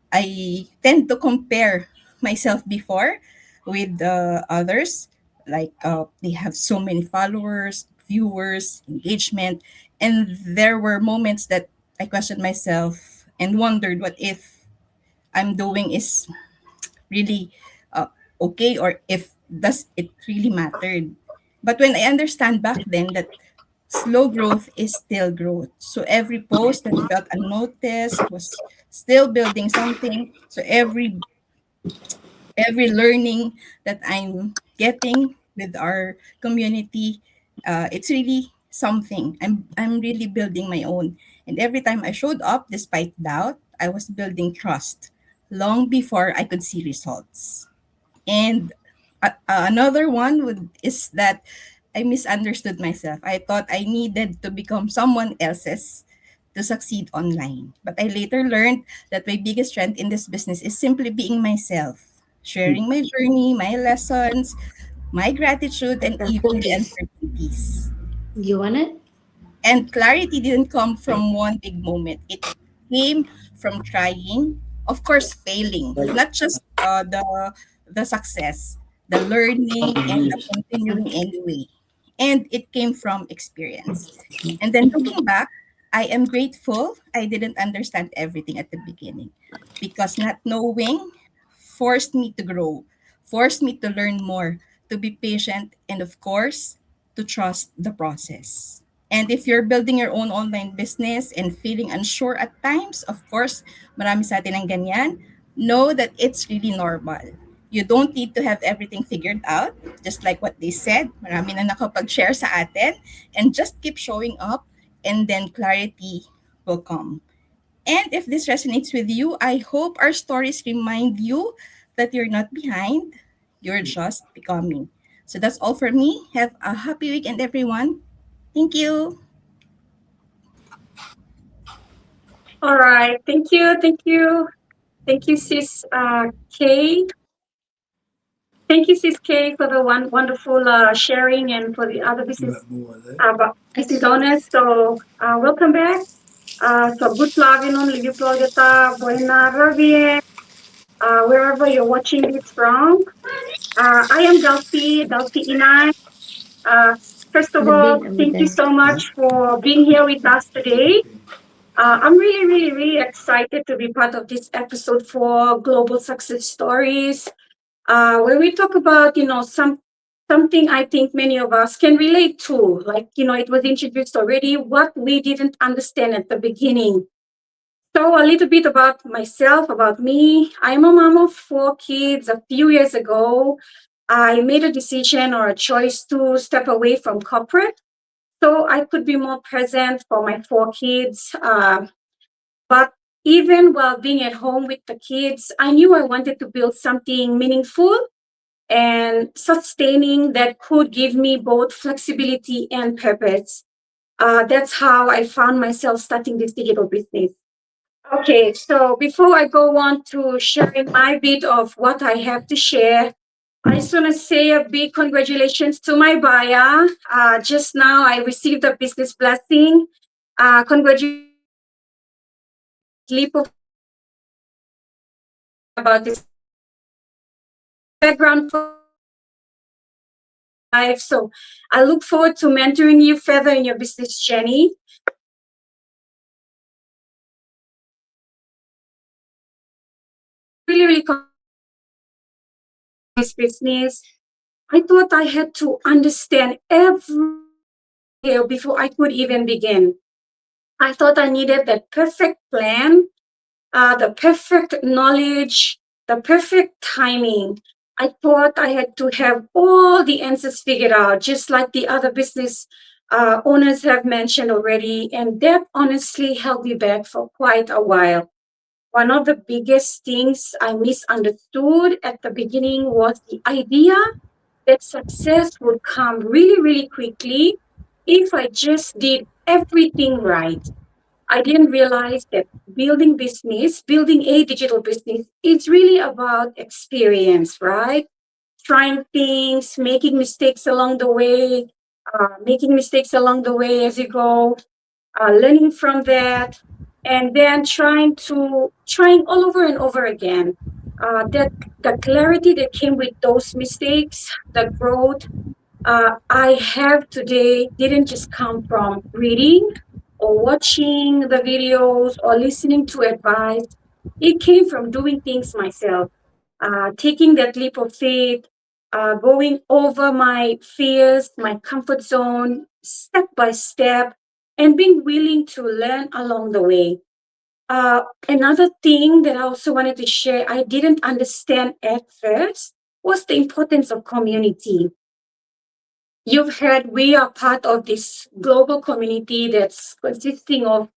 S2: I tend to compare myself before with others. Like they have so many followers, viewers, engagement. And there were moments that I questioned myself and wondered what if I'm doing is really okay, or if does it really mattered. But when I understand back then that slow growth is still growth. So every post that felt unnoticed was still building something. So every learning that I'm getting with our community, it's really something. I'm really building my own. And every time I showed up, despite doubt, I was building trust long before I could see results. And another one is that I misunderstood myself. I thought I needed to become someone else's to succeed online. But I later learned that my biggest strength in this business is simply being myself, sharing my journey, my lessons, my gratitude, and even the uncertainties.
S8: You want it?
S2: And clarity didn't come from one big moment. It came from trying, of course, failing, not just the success, the learning, and the continuing anyway. And it came from experience. And then looking back, I am grateful I didn't understand everything at the beginning because not knowing forced me to grow, forced me to learn more, to be patient, and of course, to trust the process. And if you're building your own online business and feeling unsure at times, of course, marami sa atin ang ganyan, know that it's really normal. You don't need to have everything figured out, just like what they said. Marami na nakapag-share sa atin. And just keep showing up and then clarity will come. And if this resonates with you, I hope our stories remind you that you're not behind, you're just becoming. So that's all for me. Have a happy weekend, everyone. Thank you.
S10: All right. Thank you. Thank you. Thank you, Sis Kay. Thank you, Sis Kay, for the wonderful sharing and for the other business owners. So welcome back. So good lagi nun, ligi plageta, buena ravie, wherever you're watching this from. I am Delphi Inay. Uh, First of all, thank you so much for being here with us today. I'm really, really, really excited to be part of this episode for Global Success Stories, where we talk about, something I think many of us can relate to. Like, it was introduced already, what we didn't understand at the beginning. So a little bit about myself, about me. I'm a mom of 4 kids. A few years ago, I made a decision or a choice to step away from corporate so I could be more present for my 4 kids. But even while being at home with the kids, I knew I wanted to build something meaningful and sustaining that could give me both flexibility and purpose. That's how I found myself starting this digital business. Okay, so before I go on to sharing my bit of what I have to share, I just want to say a big congratulations to my buyer. Just now I received a business blessing. Congratulations leap of about this background for life. So I look forward to mentoring you further in your business journey. Really, really this business. I thought I had to understand every detail before I could even begin. I thought I needed that perfect plan, the perfect knowledge, the perfect timing. I thought I had to have all the answers figured out, just like the other business owners have mentioned already. And that honestly held me back for quite a while. One of the biggest things I misunderstood at the beginning was the idea that success would come really, really quickly if I just did everything right. I didn't realize that building a digital business, it's really about experience, right? Trying things, making mistakes along the way as you go, learning from that, and then trying all over and over again. That the clarity that came with those mistakes, the growth I have today didn't just come from reading or watching the videos or listening to advice. It came from doing things myself, taking that leap of faith, going over my fears, my comfort zone, step by step, and being willing to learn along the way.
S14: Another thing that I also wanted to share, I didn't understand at first, was the importance of community. You've heard we are part of this global community that's consisting of,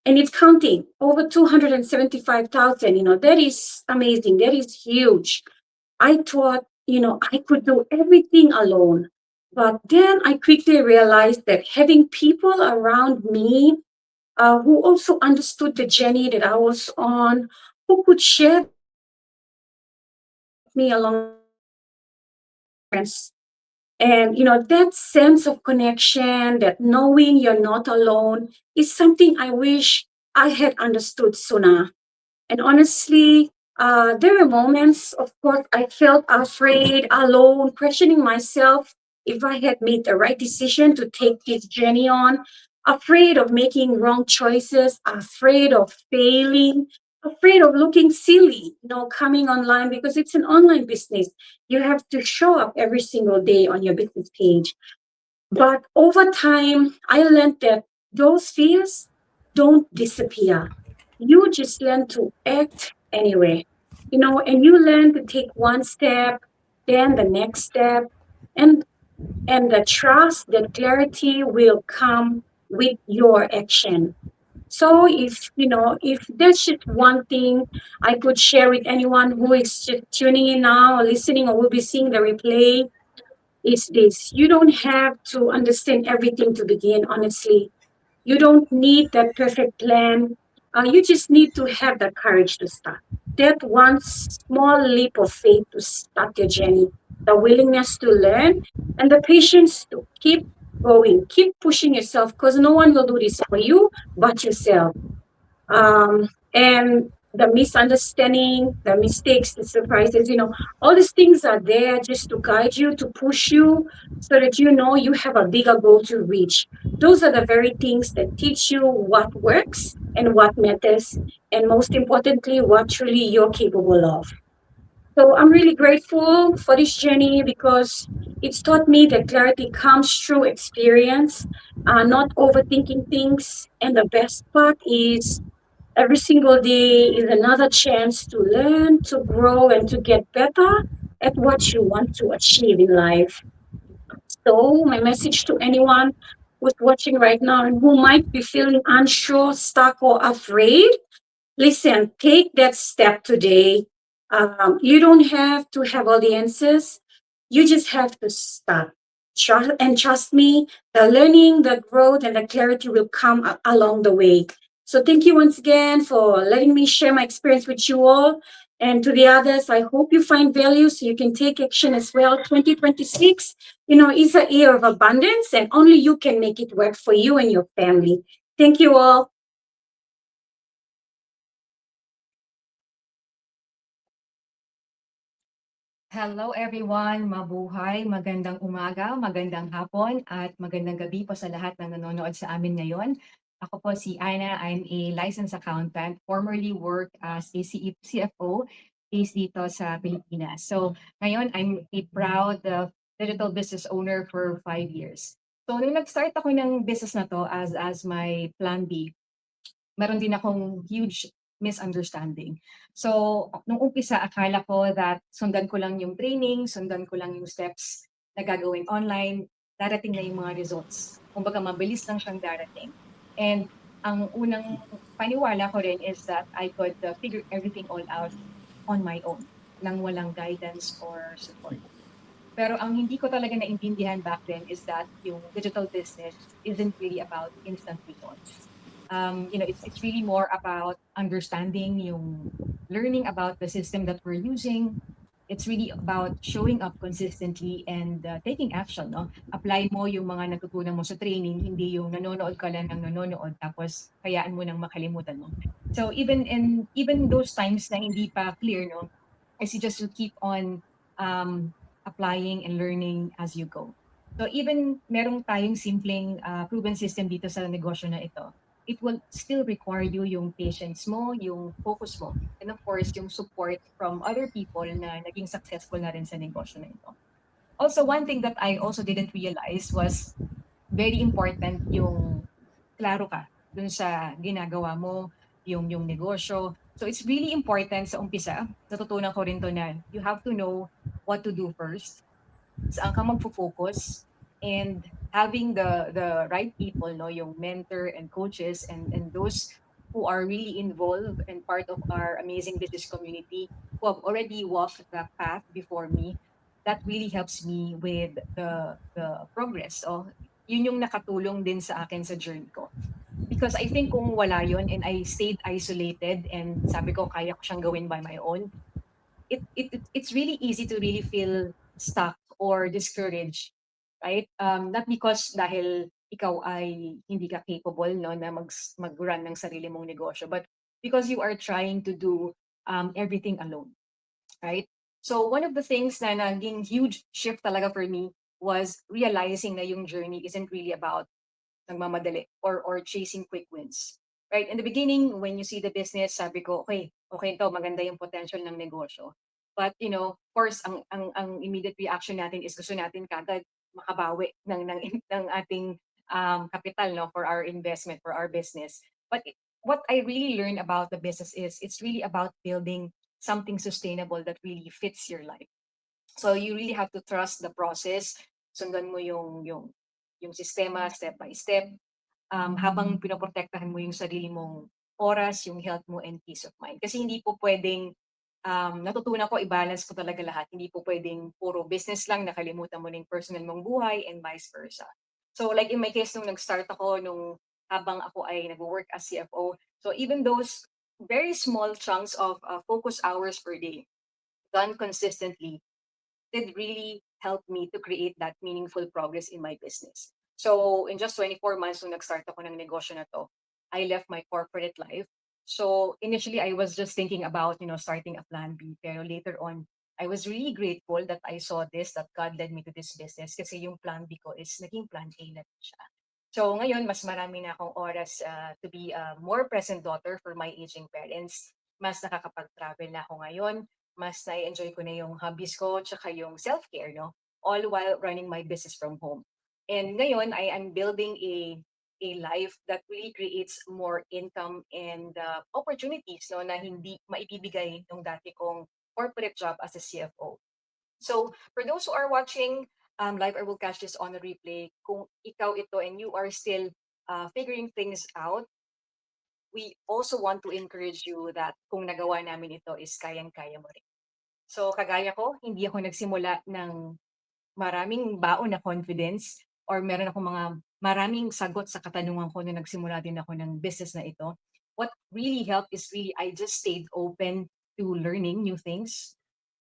S14: and it's counting, over 275,000. That is amazing. That is huge. I thought, I could do everything alone. But then I quickly realized that having people around me who also understood the journey that I was on, who could share me along friends. And that sense of connection, that knowing you're not alone, is something I wish I had understood sooner. And honestly, there were moments, of course, I felt afraid, alone, questioning myself if I had made the right decision to take this journey on, afraid of making wrong choices, afraid of failing, afraid of looking silly, coming online because it's an online business. You have to show up every single day on your business page. But over time, I learned that those fears don't disappear. You just learn to act anyway, and you learn to take one step, then the next step, and the trust that clarity will come with your action. So if there's just one thing I could share with anyone who is just tuning in now or listening or will be seeing the replay, is this: you don't have to understand everything to begin, honestly. You don't need that perfect plan. You just need to have the courage to start. That one small leap of faith to start your journey, the willingness to learn, and the patience to keep going, keep pushing yourself, because no one will do this for you but yourself. And the misunderstanding, the mistakes, the surprises, all these things are there just to guide you, to push you, so that you have a bigger goal to reach. Those are the very things that teach you what works and what matters, and most importantly, what truly you're capable of. So I'm really grateful for this journey because it's taught me that clarity comes through experience, not overthinking things. And the best part is every single day is another chance to learn, to grow, and to get better at what you want to achieve in life. So, my message to anyone who's watching right now and who might be feeling unsure, stuck, or afraid: listen, take that step today. You don't have to have all the answers. You just have to start. Trust me, the learning, the growth, and the clarity will come along the way. So thank you once again for letting me share my experience with you all. And to the others, I hope you find value so you can take action as well. 2026, is a year of abundance, and only you can make it work for you and your family. Thank you all.
S15: Hello everyone, mabuhay, magandang umaga, magandang hapon, at magandang gabi po sa lahat na nanonood sa amin ngayon. Ako po si Ana, I'm a licensed accountant, formerly worked as a CFO based dito sa Pilipinas. So ngayon, I'm a proud digital business owner for 5 years. So nung nag-start ako ng business na to as my plan B, meron din akong huge misunderstanding. So, nung umpisa, akala ko that sundan ko lang yung training, sundan ko lang yung steps na gagawin online, darating na yung mga results. Kumbaga, mabilis lang siyang darating. And ang unang paniwala ko rin is that I could figure everything all out on my own, nang walang guidance or support. Pero ang hindi ko talaga naintindihan back then is that yung digital business isn't really about instant results. It's really more about understanding yung learning about the system that we're using. It's really about showing up consistently and taking action, no? Apply mo yung mga natutunan mo sa training, hindi yung nanonood ka lang ng nanonood tapos hayaan mo nang makalimutan mo. So even those times na hindi pa clear, no, I suggest you keep on applying and learning as you go. So even merong tayong simpleng proven system dito sa negosyo na ito, it will still require you yung patience mo, yung focus mo, and of course, yung support from other people na naging successful na rin sa negosyo na ito. Also, one thing that I also didn't realize was very important yung klaro ka dun sa ginagawa mo, yung negosyo. So it's really important sa umpisa, natutunan ko rin 'to na you have to know what to do first, saan ka magfo-focus, and having the right people, no, yung mentor and coaches and those who are really involved and part of our amazing business community who have already walked the path before me, that really helps me with the progress. So, yun yung nakatulong din sa akin sa journey ko. Because I think kung wala yun and I stayed isolated and sabi ko kaya ko siyang gawin by my own, it's really easy to really feel stuck or discouraged, right? Not because dahil ikaw ay hindi ka capable, no, na mag-run ng sarili mong negosyo, but because you are trying to do everything alone, right? So one of the things na naging huge shift talaga for me was realizing na yung journey isn't really about nagmamadali or chasing quick wins. Right? In the beginning, when you see the business, sabi ko, okay, okay to, maganda yung potential ng negosyo. But, of course, ang immediate reaction natin is gusto natin kagad makabawi ng ating capital, no, for our investment, for our business. But what I really learned about the business is it's really about building something sustainable that really fits your life. So you really have to trust the process. Sundan mo yung sistema step by step, habang pinoprotektahan mo yung sarili mong oras, yung health mo and peace of mind. Kasi hindi po pwedeng, natutunan ko i-balance ko talaga lahat. Hindi po pwedeng puro business lang, nakalimutan mo na yung personal mong buhay and vice versa. So like in my case, nung nag-start ako, habang ako ay nag-work as CFO, so even those very small chunks of focus hours per day, done consistently, did really help me to create that meaningful progress in my business. So in just 24 months nung nag-start ako ng negosyo na to, I left my corporate life. So initially I was just thinking about, starting a plan B. Pero later on, I was really grateful that I saw this, that God led me to this business kasi yung plan B ko is naging plan A na rin siya. So ngayon, mas marami na akong oras to be a more present daughter for my aging parents. Mas nakakapag-travel na ako ngayon, mas na-enjoy ko na yung hobbies ko, tsaka yung self-care, no? All while running my business from home. And ngayon, I am building a life that really creates more income and opportunities, no, na hindi maibibigay ng dati kong corporate job as a CFO. So for those who are watching live, I will catch this on a replay. Kung ikaw ito and you are still figuring things out, we also want to encourage you that kung nagawa namin ito is kayang-kaya mo rin. So kagaya ko, hindi ako nagsimula ng maraming baon na confidence or meron akong mga maraming sagot sa katanungan ko nung nagsimula din ako ng business na ito. What really helped is really I just stayed open to learning new things,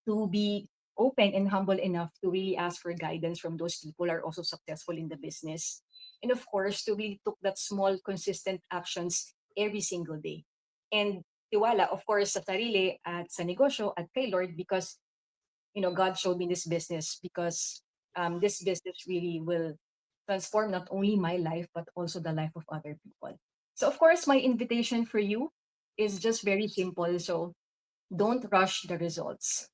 S15: to be open and humble enough to really ask for guidance from those people who are also successful in the business. And of course, to really took that small, consistent actions every single day. And tiwala, of course, sa sarili at sa negosyo at kay Lord because, God showed me this business because this business really will transform not only my life, but also the life of other people. So, of course, my invitation for you is just very simple. So, don't rush the results.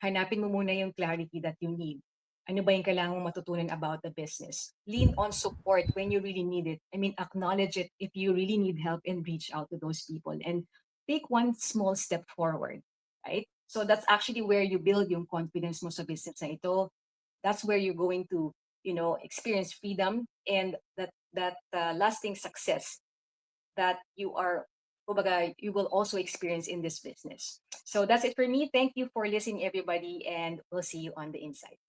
S15: Hanapin mo muna yung clarity that you need. Ano ba yung kailangan mong matutunan about the business? Lean on support when you really need it. I mean, acknowledge it if you really need help and reach out to those people and take one small step forward, right? So that's actually where you build yung confidence mo sa business na ito. That's where you're going to, experience freedom and that lasting success that you will also experience in this business. So that's it for me. Thank you for listening, everybody, and we'll see you on the inside.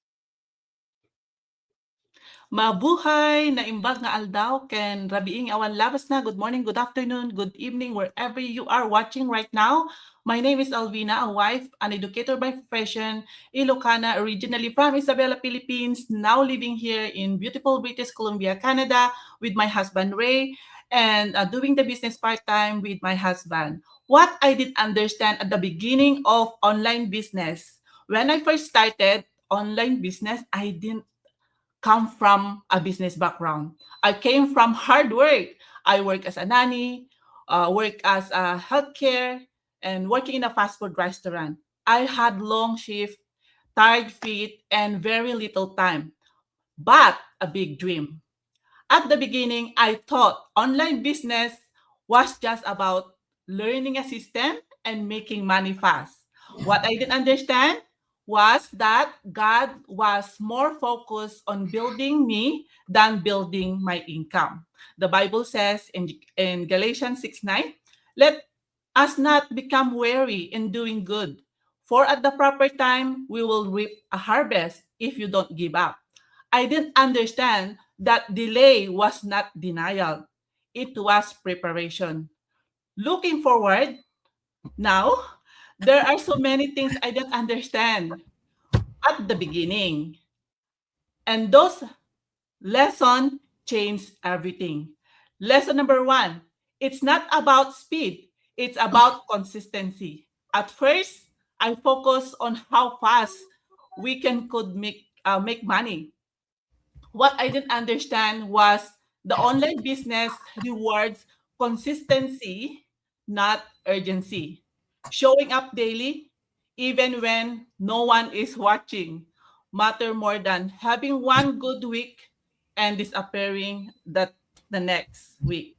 S16: Mabuhay na imbag nga aldaw ken rabiing awan labas na. Good morning, good afternoon, good evening, wherever you are watching right now. My name is Alvina, a wife, an educator by profession, Ilocana, originally from Isabela, Philippines, now living here in beautiful British Columbia, Canada, with my husband Ray, and doing the business part-time with my husband. What I did understand at the beginning of online business, when I first started online business, I didn't come from a business background. I came from hard work. I work as a nanny, work as a healthcare, and working in a fast food restaurant. I had long shift, tired feet, and very little time, but a big dream. At the beginning, I thought online business was just about learning a system, and making money fast. What I didn't understand was that God was more focused on building me than building my income. The Bible says in Galatians 6:9, let us not become weary in doing good, for at the proper time we will reap a harvest if you don't give up. I didn't understand that delay was not denial, it was preparation. Looking forward, now, there are so many things I don't understand at the beginning. And those lessons change everything. Lesson number one, it's not about speed, it's about consistency. At first, I focus on how fast we can could make money. What I didn't understand was the online business rewards consistency, not urgency. Showing up daily, even when no one is watching, matter more than having one good week and disappearing the next week.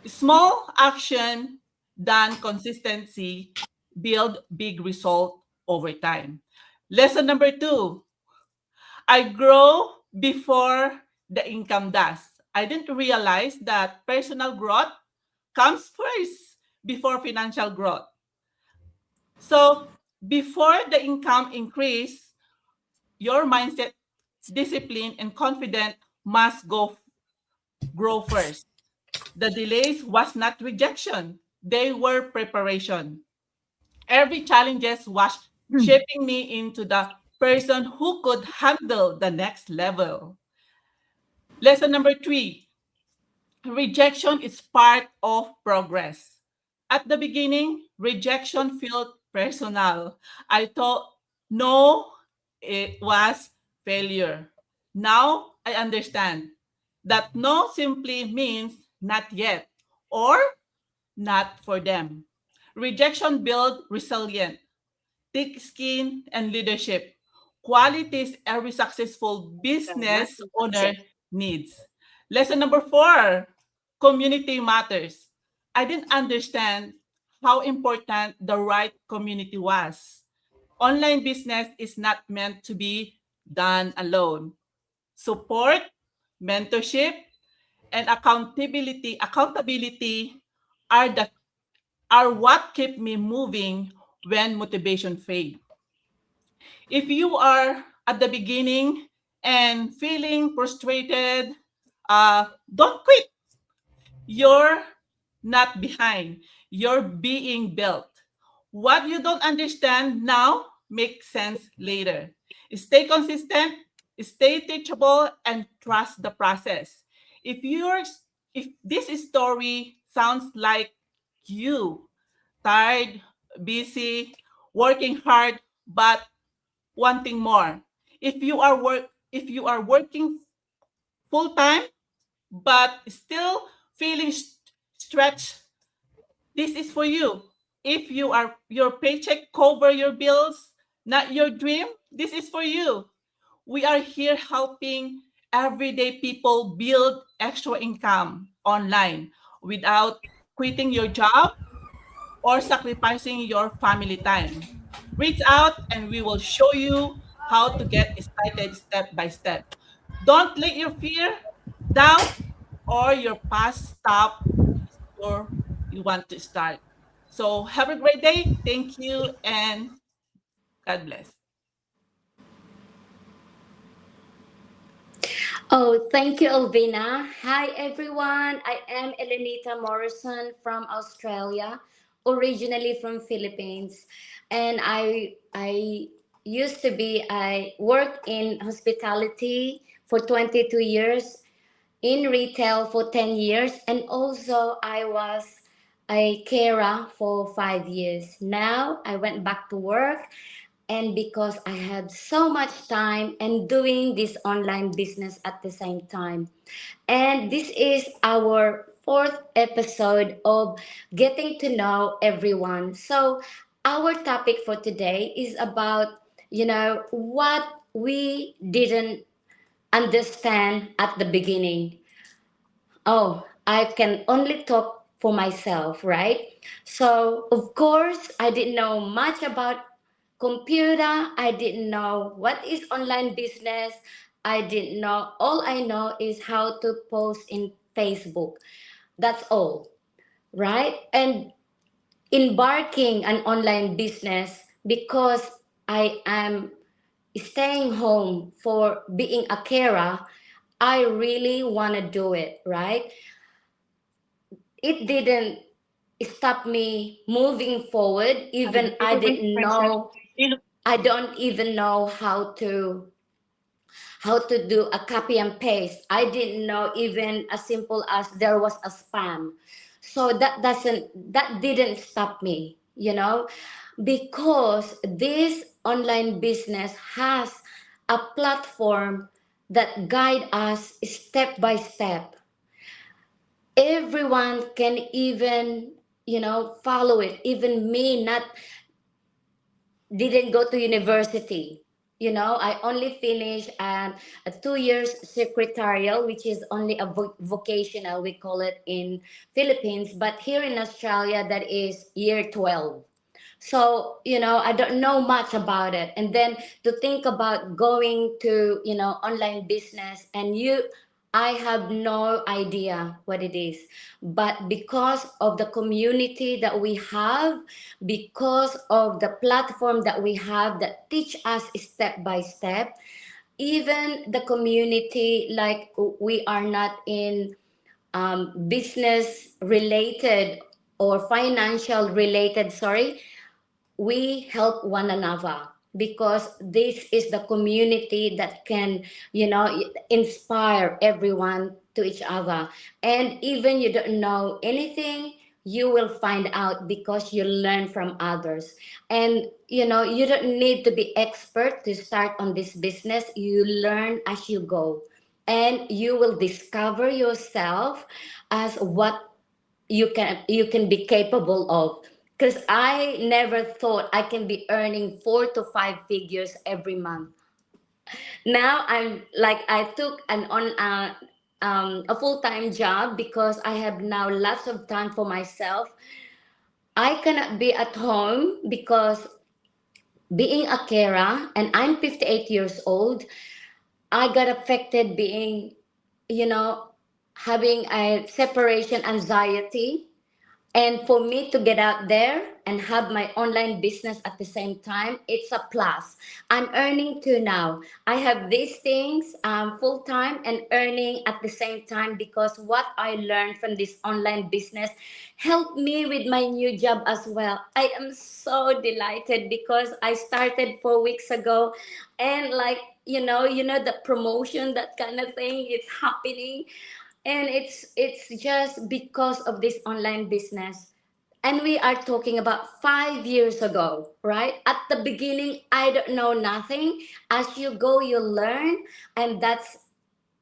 S16: Small action done consistency build big result over time. Lesson number two, I grow before the income does. I didn't realize that personal growth comes first before financial growth. So before the income increase, your mindset, discipline, and confidence must go grow first. The delays was not rejection; they were preparation. Every challenges was shaping me into the person who could handle the next level. Lesson number three, rejection is part of progress. At the beginning, rejection felt personal. I thought no, it was failure. Now I understand that no simply means not yet or not for them. Rejection builds resilience, thick skin, and leadership. Qualities every successful business owner needs. Lesson number four, community matters. I didn't understand how important the right community was. Online business is not meant to be done alone. Support, mentorship, and accountability are the are what keep me moving when motivation fades. If you are at the beginning and feeling frustrated, don't quit. You're not behind. You're being built. What you don't understand now makes sense later. Stay consistent, stay teachable, and trust the process. If you're if this story sounds like you, tired, busy, working hard, but wanting more. If you are working full time but still feeling stretched, this is for you. If you are your paycheck cover your bills, not your dream, this is for you. We are here helping everyday people build extra income online without quitting your job or sacrificing your family time. Reach out and we will show you how to get started step by step. Don't let your fear, doubt, or your past stop before you want to start. So have a great day. Thank you and God bless.
S17: Oh, thank you, Elvina. Hi, everyone. I am Elenita Morrison from Australia, originally from Philippines, and I used to be I worked in hospitality for 22 years, in retail for 10 years, and also I was a carer for 5 years. Now I went back to work, and because I had so much time and doing this online business at the same time. And this is our fourth episode of getting to know everyone. So our topic for today is about, what we didn't understand at the beginning. Oh, I can only talk for myself, right? So, of course, I didn't know much about computer. I didn't know what is online business. I didn't know. All I know is how to post in Facebook. That's all, right? And embarking an online business because I am staying home for being a carer, I really want to do it, right? It didn't stop me moving forward. Even I didn't know, I don't even know how to do a copy and paste. I didn't know even as simple as there was a spam. So that didn't stop me, because this online business has a platform that guide us step by step. Everyone can even, follow it. Even me, not didn't go to university. I only finished a 2 years secretarial, which is only a vocational, we call it in Philippines, but here in Australia, that is year 12. So I don't know much about it, and then to think about going to online business, and I have no idea what it is. But because of the community that we have, because of the platform that we have that teach us step by step, even the community, like we are not in business related or financial related, sorry, we help one another, because this is the community that can inspire everyone to each other. And even you don't know anything, you will find out because you learn from others. And you don't need to be expert to start on this business. You learn as you go, and you will discover yourself as what you can be capable of. Because I never thought I can be earning 4 to 5 figures every month. Now I'm like, I took a full-time job because I have now lots of time for myself. I cannot be at home because being a carer, and I'm 58 years old, I got affected being, you know having a separation anxiety. And for me to get out there and have my online business at the same time, it's a plus. I'm earning too now. I have these things full time and earning at the same time, because what I learned from this online business helped me with my new job as well. I am so delighted because I started 4 weeks ago, and like, the promotion, that kind of thing, it's happening. And it's just because of this online business. And we are talking about 5 years ago, right? At the beginning, I don't know nothing. As you go, you learn. And that's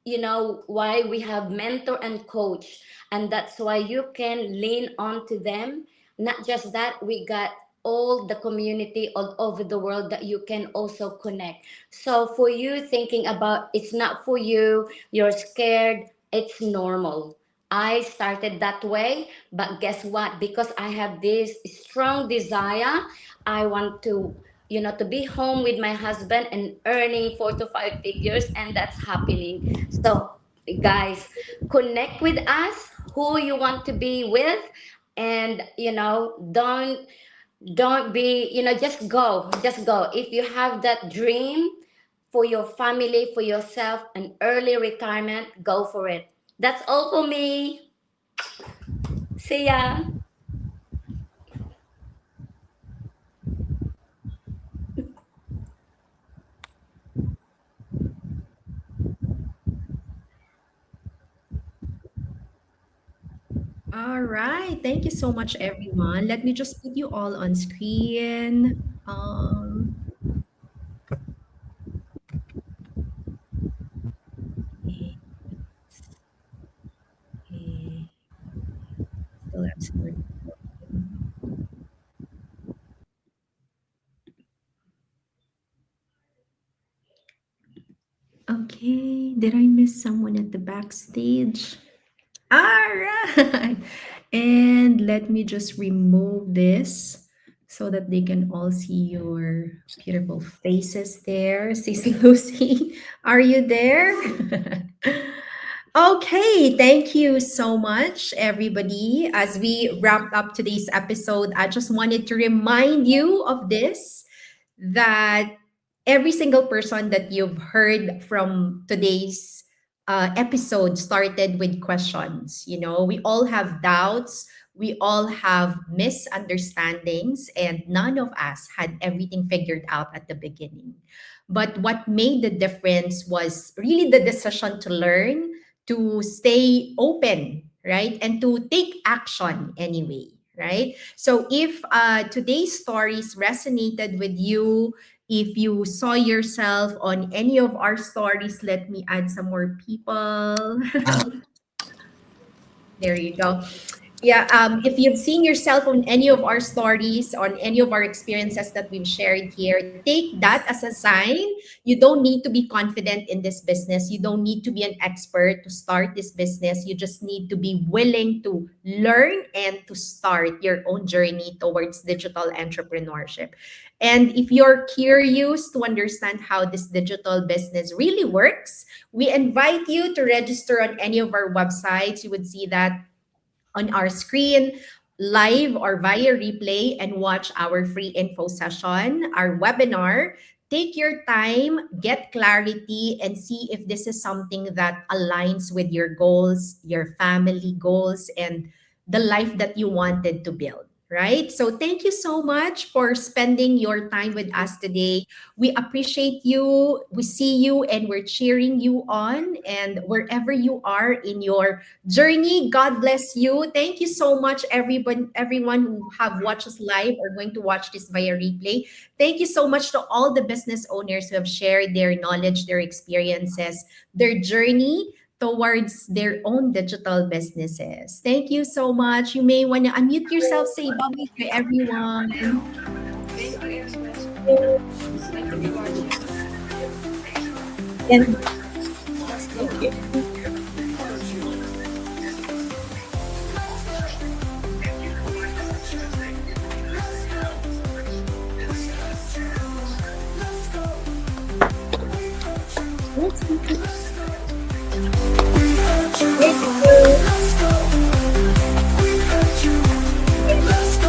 S17: why we have mentor and coach, and that's why you can lean on to them. Not just that, we got all the community all over the world that you can also connect. So for you thinking about it's not for you, you're scared, it's normal. I started that way, but guess what? Because I have this strong desire, I want to be home with my husband and earning 4 to 5 figures, and that's happening. So, guys, connect with us, who you want to be with, and don't be, just go. If you have that dream for your family, for yourself, an early retirement, go for it. That's all for me. See ya.
S2: All right. Thank you so much, everyone. Let me just put you all on screen. Okay, okay. Still have some recording. Okay. Did I miss someone at the backstage? All right. And let me just remove this so that they can all see your beautiful faces there. Sis Lucy, are you there? Okay, thank you so much, everybody. As we wrap up today's episode, I just wanted to remind you of this, that every single person that you've heard from today's episode started with questions. You know, we all have doubts, we all have misunderstandings, and none of us had everything figured out at the beginning. But what made the difference was really the decision to learn, to stay open, right? And to take action anyway, right? So if today's stories resonated with you, if you saw yourself on any of our stories, let me add some more people. There you go. Yeah, if you've seen yourself on any of our stories, on any of our experiences that we've shared here, take that as a sign. You don't need to be confident in this business. You don't need to be an expert to start this business. You just need to be willing to learn and to start your own journey towards digital entrepreneurship. And if you're curious to understand how this digital business really works, we invite you to register on any of our websites. You would see that on our screen, live or via replay, and watch our free info session, our webinar. Take your time, get clarity, and see if this is something that aligns with your goals, your family goals, and the life that you wanted to build. Right? So, thank you so much for spending your time with us today. We appreciate you. We see you and we're cheering you on. And wherever you are in your journey, God bless you. Thank you so much, everyone who have watched us live or going to watch this via replay. Thank you so much to all the business owners who have shared their knowledge, their experiences, their journey towards their own digital businesses. Thank you so much. You may want to unmute yourself, say bye to everyone.
S15: Thank you, everyone. Thank you for watching.
S2: And
S1: Let's go.
S2: thank you.
S1: We heard you. Let's go. We heard you.
S2: Yes,